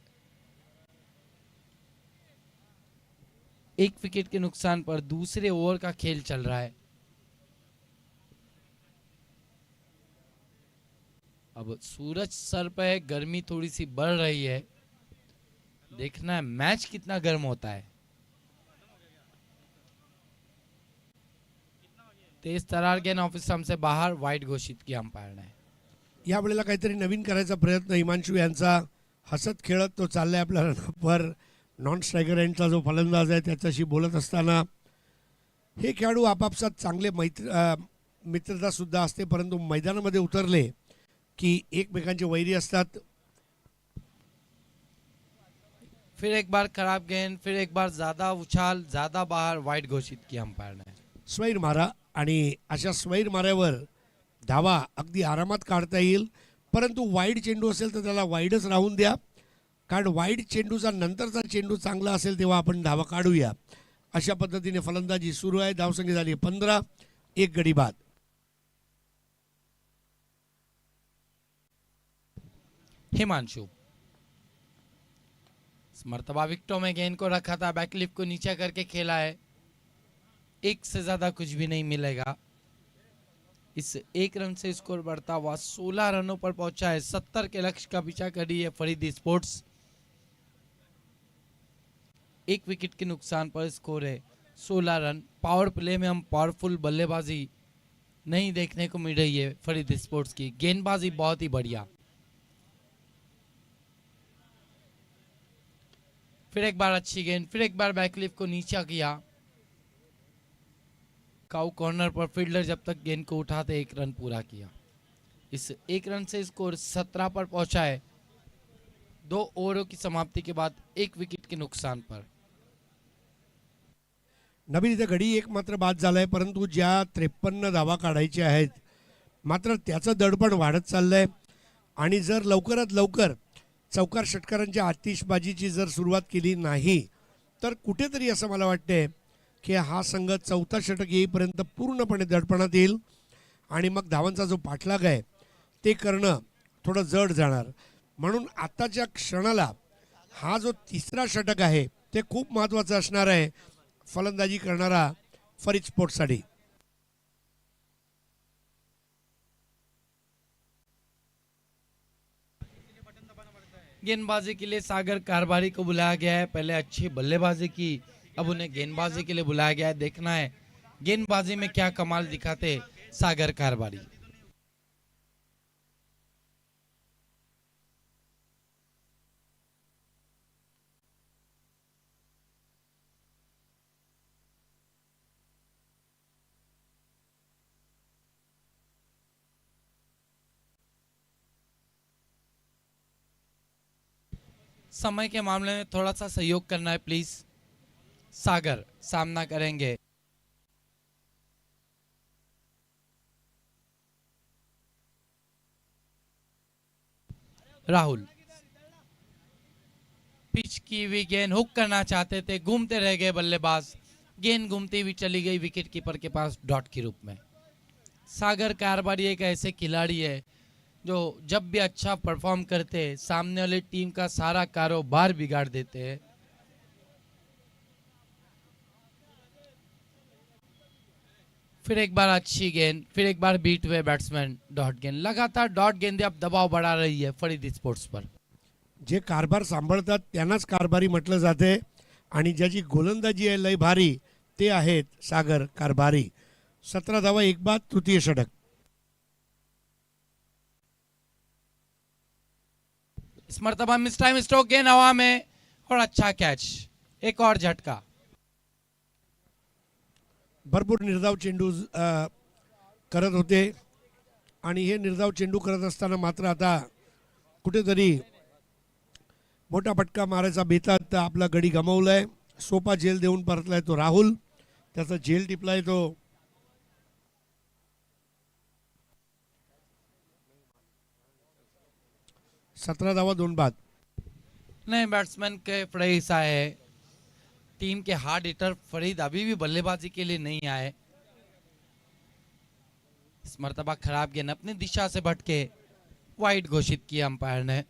1 विकेट के नुकसान पर दूसरे ओवर का खेल चल रहा है. अब सूरज सर पे है, गर्मी थोड़ी सी बढ़ रही है. देखना है मैच कितना गर्म होता है. तेज तरार गेंद ऑफ स्टंप से बाहर, वाइड घोषित किया अंपायर ने. या वेळेला काहीतरी नवीन करायचा प्रयत्न हिमांशू यांचा. हसत खेळत तो चाललाय आपल्या रनअपवर. नॉन स्ट्रायकर एंडचा जो फलंदाज आहे त्याच्याशी बोलत असताना हे खेळाडू आपापसात चांगले मित्रता सुद्धा असते, परंतु मैदानामध्ये उतरले की एकमेकांचे वैरी असतात. फिर एक बार खराब गेंद, फिर एक बार ज्यादा उछाल, ज्यादा बाहर, वाइड घोषित किया अंपायर ने. स्वैर मारा आणि अशा स्वैर माऱ्यावर धावा अगदी आरामात काढता येईल. परंतु वाईड चेंडू असेल तर त्याला वाईडच राहून द्या, कारण वाईड चेंडूचा नंतरचा चेंडू चांगला असेल तेव्हा आपण धावा काढूया. अशा पद्धतीने फलंदाजी सुरू आहे. धावसंख्या झाली 15, 1 गडी बाद. हिमांशु इस मर्तबा विकेटों में गेंद को रखा था, बैकलिप को नीचे करके खेला है. एक से ज्यादा कुछ भी नहीं मिलेगा. इस 1 रन से स्कोर बढ़ता हुआ 16 रनों पर पहुंचा है. 70 के लक्ष्य का पीछा करी है फरीदी स्पोर्ट्स. 1 विकेट के नुकसान पर स्कोर है 16 रन. पावर प्ले में हम पावरफुल बल्लेबाजी नहीं देखने को मिल रही है फरीदी स्पोर्ट्स की. गेंदबाजी बहुत ही बढ़िया. फिर एक बार अच्छी गेंद, फिर एक बार बैकलिप को नीचा किया. काउ कॉर्नर पर फील्डर जब तक गेंद को उठाते 1 रन पूरा किया. इस 1 रन से स्कोर 17 पर पहुंचा है 2 ओवरों की समाप्ति के बाद 1 विकेट के नुकसान पर. नवीन इथे घडी एक मात्र बाद झालाय, परंतु ज्या 53 धावा काढायच्या आहेत मात्र त्याचं दडपण वाढत चाललंय. आणि जर लवकरात लवकर चौकार षटकारांच्या आतिषबाजीची जर सुरुवात केली नाही तर कुठेतरी असं मला वाटतंय की हा संघ 4था षटक येईपर्यंत पूर्णपणे दडपणात येईल आणि मग धावांचा जो पाठलाग आहे ते करणं थोडं जड जाणार. म्हणून आताच्या क्षणाला हा जो 3रा षटक आहे ते खूप महत्त्वाचं असणार आहे फलंदाजी करणारा फरीद स्पोर्ट्ससाठी. गेंदबाजी के लिए सागर कारबारी को बुलाया गया है. पहले अच्छी बल्लेबाजी की, अब उन्हें गेंदबाजी के लिए बुलाया गया है. देखना है गेंदबाजी में क्या कमाल दिखाते सागर कारबारी. समय के मामले में थोड़ा सा सहयोग करना है प्लीज. सागर सामना करेंगे राहुल. पिच की हुई गेंद हुक करना चाहते थे, घूमते रह गए बल्लेबाज. गेंद घूमती हुई चली गई विकेट कीपर के पास डॉट के रूप में. सागर कारबारी एक ऐसे खिलाड़ी है जो जब भी अच्छा परफॉर्म करते हैं सामने वाली टीम का सारा कारोबार बिगाड़ देते हैं. फिर एक बार अच्छी गेंद, फिर एक बार बीट हुए बैट्समैन डॉट गेंद. लगातार डॉट गेंदे अब दबाव बढ़ा रही है फरीदी स्पोर्ट्स पर. जे कारभार सांभाळतात त्यांनाच कारभारी म्हटलं जाते आणि ज्याची गोलंदाजी आहे लय भारी ते आहेत सागर कारभारी. 17 धावा 1 बाद, तृतीय षटक. इस मर्तबा मिस टाइम स्ट्रोक गेंद हवा में और अच्छा कैच. एक और झटका. भरपूर निर्धाव चेंडू करत होते आणि हे निर्धाव चेंडू करत असताना मात्र आता कुठेतरी मोठा फटका मारायचा बेतात आपला गडी गमावलाय. सोपा झेल देऊन परतलाय तो राहुल. त्याचा झेल टिपलाय तो. सतरा धावा 2 बाद. नए बैट्समैन के फ्रेस आए. टीम के हार्ड हिटर फरीद अभी भी बल्लेबाजी के लिए नहीं आए. इस मर्तबा खराब गेंद अपनी दिशा से भटके वाइड घोषित किया अंपायर ने.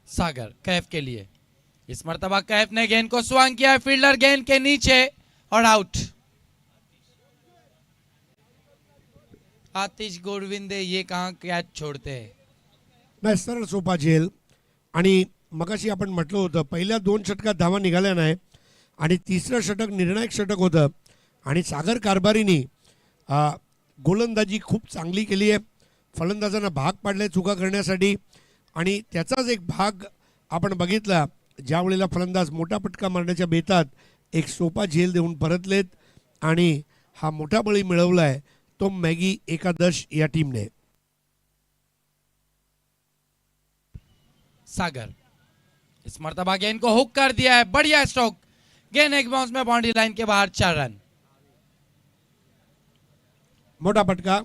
सागर कैफ के लिए. इस मर्तबा कैफ ने गेंद को स्वांग किया. फील्डर गेंद के नीचे और आउट. आतिश गोडविंदे ये कहां कैच छोड़ते हैं. नाही, सरळ सोपा झेल. आणि मगाशी आपण म्हटलं होतं पहिल्या 2 षटकात धावा निघाल्या नाही आणि 3रं षटक निर्णायक षटक होतं आणि सागर कारभारीनी गोलंदाजी खूप चांगली केली आहे. फलंदाजांना भाग पाडले चुका करण्यासाठी आणि त्याचाच एक भाग आपण बघितला ज्या वेळेला फलंदाज मोठा फटका मारण्याच्या बेतात एक सोपा झेल देऊन परतलेत आणि हा मोठा बळी मिळवलाय तो मॅगी एकादश या टीमने. सागर। इस मर्तबा गेंद को हुक कर दिया है, बढ़िया स्ट्रोक, गेंद एक बाउंस में बाउंड्री लाइन के बाहर, 4 रन। मोठा फटका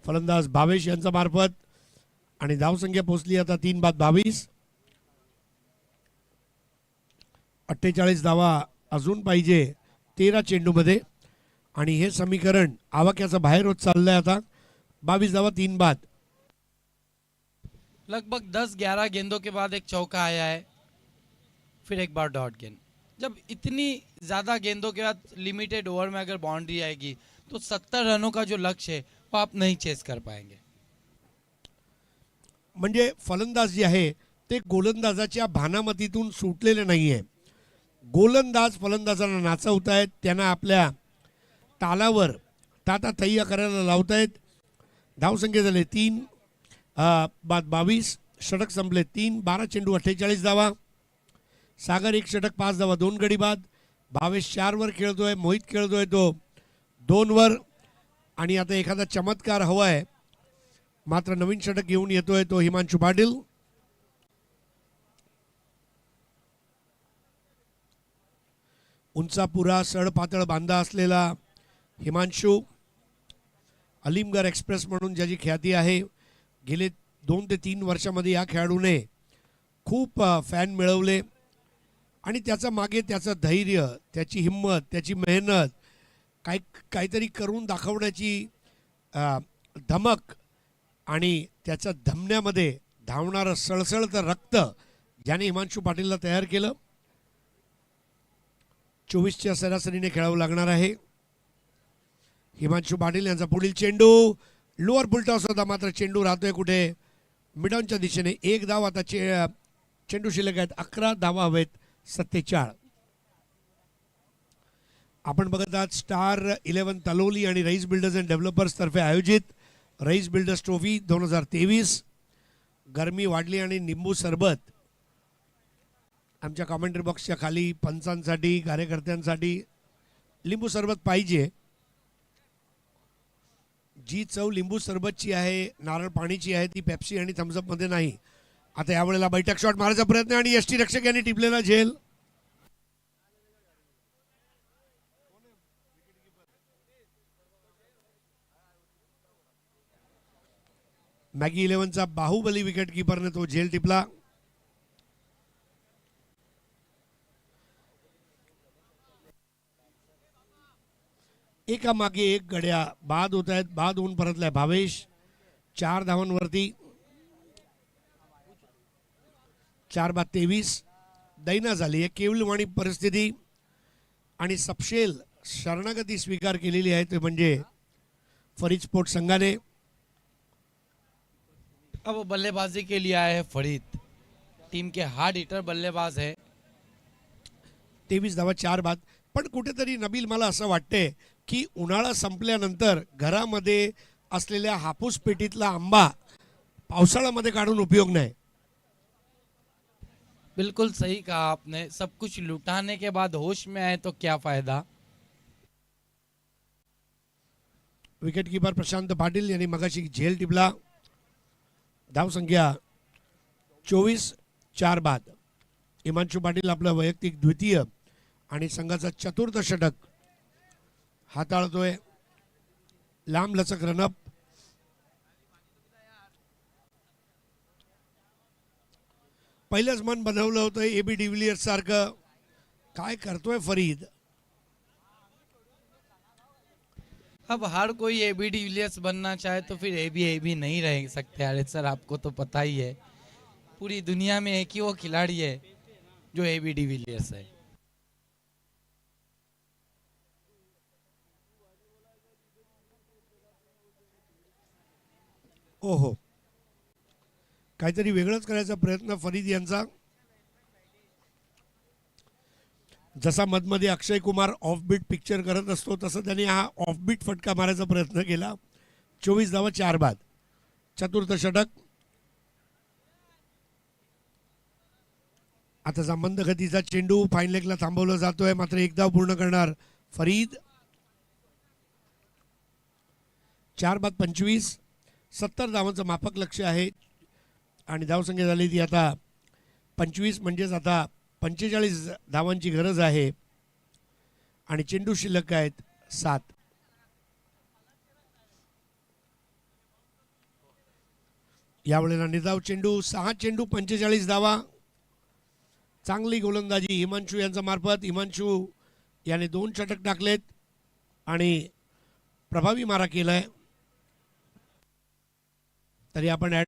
फलंदाज भावेश यांचा मार्फत आणि धावसंख्या पोहोचली आता 3 बाद 22। 48 धावा अजून पाहिजे 13 चेंडूमध्ये आणि हे समीकरण आवाक्याचं बाहेर होत चाललंय आता। 22 धावा 3 बाद। लगभग 10-11 गेंदों के बाद एक चौका आया है, फिर एक बार डॉट गेंद। जब इतनी ज्यादा गेंदों के बाद लिमिटेड ओवर में अगर बाउंड्री आएगी तो 70 रनों का जो लक्ष्य है वो आप नहीं चेस कर पाएंगे। म्हणजे फलंदाज जे आहे ते गोलंदाजाच्या भानामतीतून सुटलेले नाहीये। गोलंदाज फलंदाजांना नाचवतायत, त्यांना आपल्या तालावर ताता तय्या करायला लावतायत। धावसंख्या झाले 3 बाद 22, षटक संपले 3, 12 चेंडू 48 धावा। सागर 1 षटक 5 धावा 2 गडी बाद। भावेश 4 वर खेळतोय, मोहित खेळतोय तो 2 वर आणि आता एखादा चमत्कार हवाय, मात्र नवीन षटक घेऊन येतोय तो हिमांशू पाटील। उंचापुरा सडपातळ बांधा असलेला हिमांशू, अलीमगढ़ एक्सप्रेस म्हणून ज्याची ख्याती आहे, गेले 2 ते 3 वर्षामध्ये या खेळाडूने खूप फॅन मिळवले आणि त्याचा मागे त्याचं धैर्य, त्याची हिम्मत, त्याची मेहनत, काहीतरी करून दाखवण्याची धमक आणि त्याच्या धमन्यामध्ये धावणारं सळसळतं रक्त ज्याने हिमांशू पाटीलला तयार केलं। 24च्या सरासरीने खेळावं लागणार आहे। हिमांशू पाटील यांचा पुढील चेंडू लोअर फुलटॉस होता, मात्र चेंडू राहतोय कुठे मिडॉनच्या दिशेने। 1 धाव आता चेंडू शिल्लक आहेत, 11 धावा हवेत 47। आपण बघत आहात स्टार 11 तलोली आणि रईस बिल्डर्स अँड डेव्हलपर्स तर्फे आयोजित रईस बिल्डर्स ट्रॉफी 2023। गरमी वाढली आणि निंबू सरबत आमच्या कमेंट्री बॉक्सच्या खाली पंचांसाठी, कार्यकर्त्यांसाठी लिंबू सरबत पाहिजे। जी चव लिंबू सरबतची आहे, नारळ पाणीची आहे, ती पेप्सी आणि थम्सअप मध्ये नाही। आता यावेळेला बैठक शॉट मारायचा प्रयत्न आणि यष्टी रक्षक यांनी टिपलेला झेल। मॅगी 11चा बाहुबली विकेट कीपरने तो झेल टिपला। एका मागे एक गड्या बाद होत आहेत, बाद होऊन परतलाय भावेश 4 धावांवरती। 4 बाद 23। दैना झाली आहे केवलवाणी परिस्थिती आणि सपशेल शरणागती स्वीकार केलेली आहे, ते म्हणजे फरीद स्पोर्ट्स संघाने। अब बल्लेबाजी के लिए आए हैं फरीद, टीम के हार्ड हिटर बल्लेबाज है। 23 धावा 4 बाद। पण कुठेतरी नबील मला असं वाटतंय की उन्हाळा संपल्यानंतर घरामध्ये असलेल्या हापूस पेटीतला आंबा पावसाळ्यामध्ये काढून उपयोग नाही। बिल्कुल सही कहा आपने, सब कुछ लुटाने के बाद होश में आए तो क्या फायदा। विकेट कीपर प्रशांत पाटील यांनी मगाशी झेल टिपला। धाव संख्या 24, 4 बाद। हिमांशू पाटील आपलं वैयक्तिक द्वितीय आणि संघाचा चतुर्थ षटक हाताळतोय। लांब लचक रनअप। पहिलंच मन बनवलं होतं एबी डिव्हिलियर्स सारखं, काय करतोय फरीद। अब हर कोई एबी डिविलियर्स बनना चाहे तो फिर एबी नहीं रह सकते। अरे सर आपको तो पता ही है, पूरी दुनिया में एक ही वो खिलाड़ी है जो एबी डिविलियर्स है। ओहो, काहीतरी वेगळंच करायचा प्रयत्न फरीद यांचा। जसा मधमध्ये अक्षय कुमार ऑफबीट पिक्चर करत असतो तसं त्यांनी हा ऑफबीट फटका मारायचा प्रयत्न केला। 24 धावा 4 बाद। चतुर्थ षटक। आता संबंध गतीचा चेंडू फाईन लेगला थांबवला जातोय, मात्र 1 धाव पूर्ण करणार फरीद। 4 बाद 25। 70 धावांचं माफक लक्ष्य आहे आणि धावसंख्या झाली ती आता 25, म्हणजेच आता 45 धावांची गरज आहे आणि चेंडू शिल्लक आहेत 7. यावेळेला निर्धाव चेंडू 6 चेंडू 45 धावा. चांगली गोलंदाजी हिमांशू यांच्या मार्फत. हिमांशू याने 2 षटक टाकलेत आणि प्रभावी मारा केलाय. तरी आपण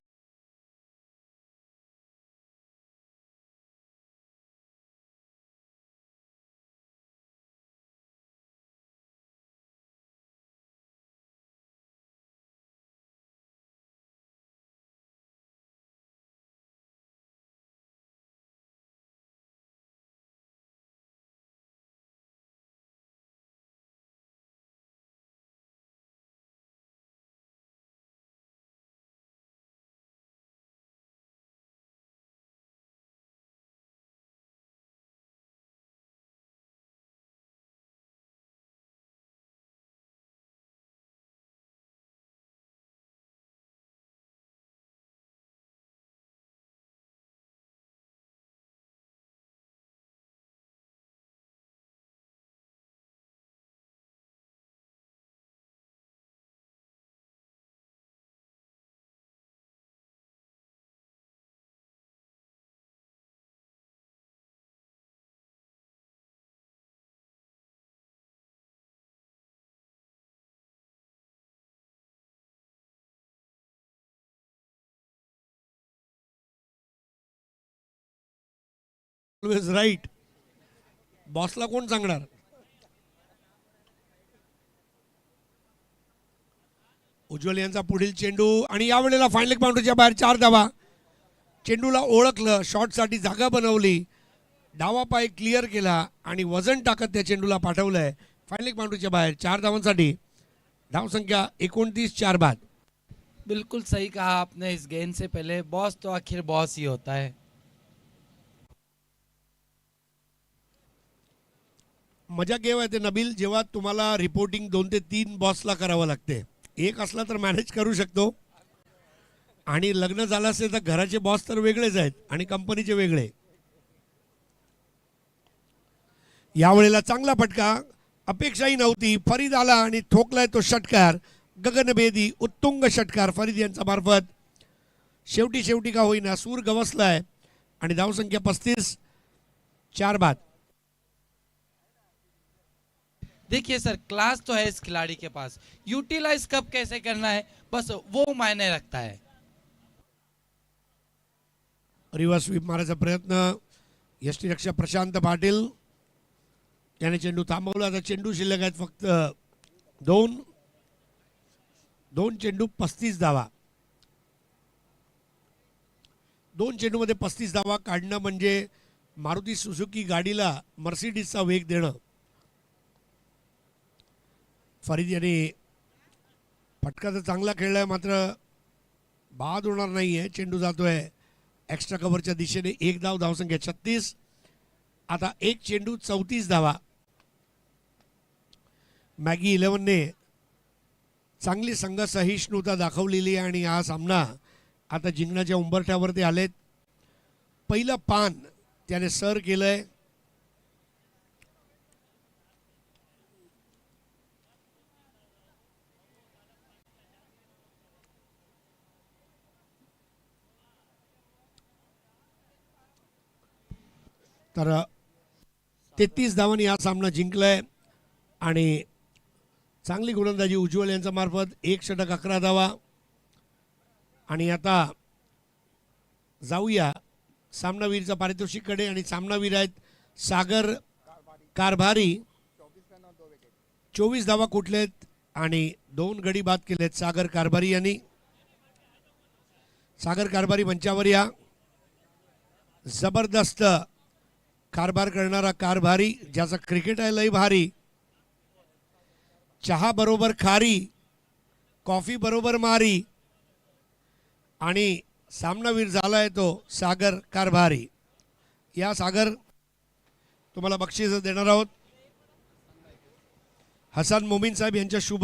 ऑलवेज राईट. बॉसला कोण सांगणार? उज्ज्वल यांचा पुढील चेंडू आणि यावेळेला फाईन लेग बाउंड्रीच्या बाहेर 4 धावा. चेंडूला ओळखलं, शॉटसाठी जागा बनवली, डावा पाय क्लिअर केला आणि वजन टाकत त्या चेंडूला पाठवलंय फाईन लेग बाउंड्रीच्या बाहेर 4 धावांसाठी. धावसंख्या 29, 4 बाद. बिल्कुल सही कहा आपने. इस गेंद से पहले बॉस तो आखिर बॉस ही होता है. मजा केव्हा येते नबील, जेव्हा तुम्हाला रिपोर्टिंग 2 ते 3 बॉसला करावं लागते. एक असला तर मॅनेज करू शकतो आणि लग्न झालं असेल तर घराचे बॉस तर वेगळेच आहेत आणि कंपनीचे वेगळे. यावेळेला चांगला फटका, अपेक्षाही नव्हती. फरीद आला आणि ठोकलाय तो षटकार, गगनभेदी उत्तुंग षटकार फरीद यांचा मार्फत. शेवटी का होईना सूर गवसलाय आणि धावसंख्या 35, 4 बाद. देखिए सर, क्लास तो है इस खिलाड़ी के पास, यूटिलाइज कब कैसे करना है बस वो मायने रखता है. रिव्हर्स स्वीप मारायचा प्रयत्न. यष्टीरक्षक प्रशांत पाटील याने चेंडू थांबवला. आता चेंडू शिल्लक आहेत फक्त 2 चेंडू 35 धावा. 2 चेंडूमध्ये 35 धावा काढणं म्हणजे मारुती सुझुकी गाडीला मर्सिडीजचा वेग देणं. फरीद याने फटका तर चांगला खेळलाय, मात्र बाद होणार नाहीये. चेंडू जातोय एक्स्ट्रा कव्हरच्या दिशेने. 1 धाव, धावसंख्या 36. आता 1 चेंडू 34 धावा. मॅगी 11ने चांगली संघ सहिष्णुता दाखवलेली आहे आणि हा सामना आता जिंकण्याच्या उंबरठ्यावरती आलेत. पहिलं पान त्याने सर केलंय. तर 33 धावांनी हा सामना जिंकलाय आणि चांगली गोलंदाजी उज्ज्वल यांच्या मार्फत. 1 षटक 11 धावा. आणि आता जाऊया सामनावीरचा पारितोषिककडे आणि सामनावीर आहेत सागर कारभारी. 24 धावा कुठलेत आणि 2 गडी बाद केलेत सागर कारभारी यांनी. सागर कारभारी मंचावर या. जबरदस्त कारभार करणारा कारभारी, ज्याचा क्रिकेट आहे लई भारी. चहा बरोबर खारी, कॉफी बरोबर मारी आणि सामनावीर झालाय तो सागर कारभारी. या सागर तुम्हाला बक्षीस देणार आहोत. हसन मोमीन साहेब यांच्या शुभ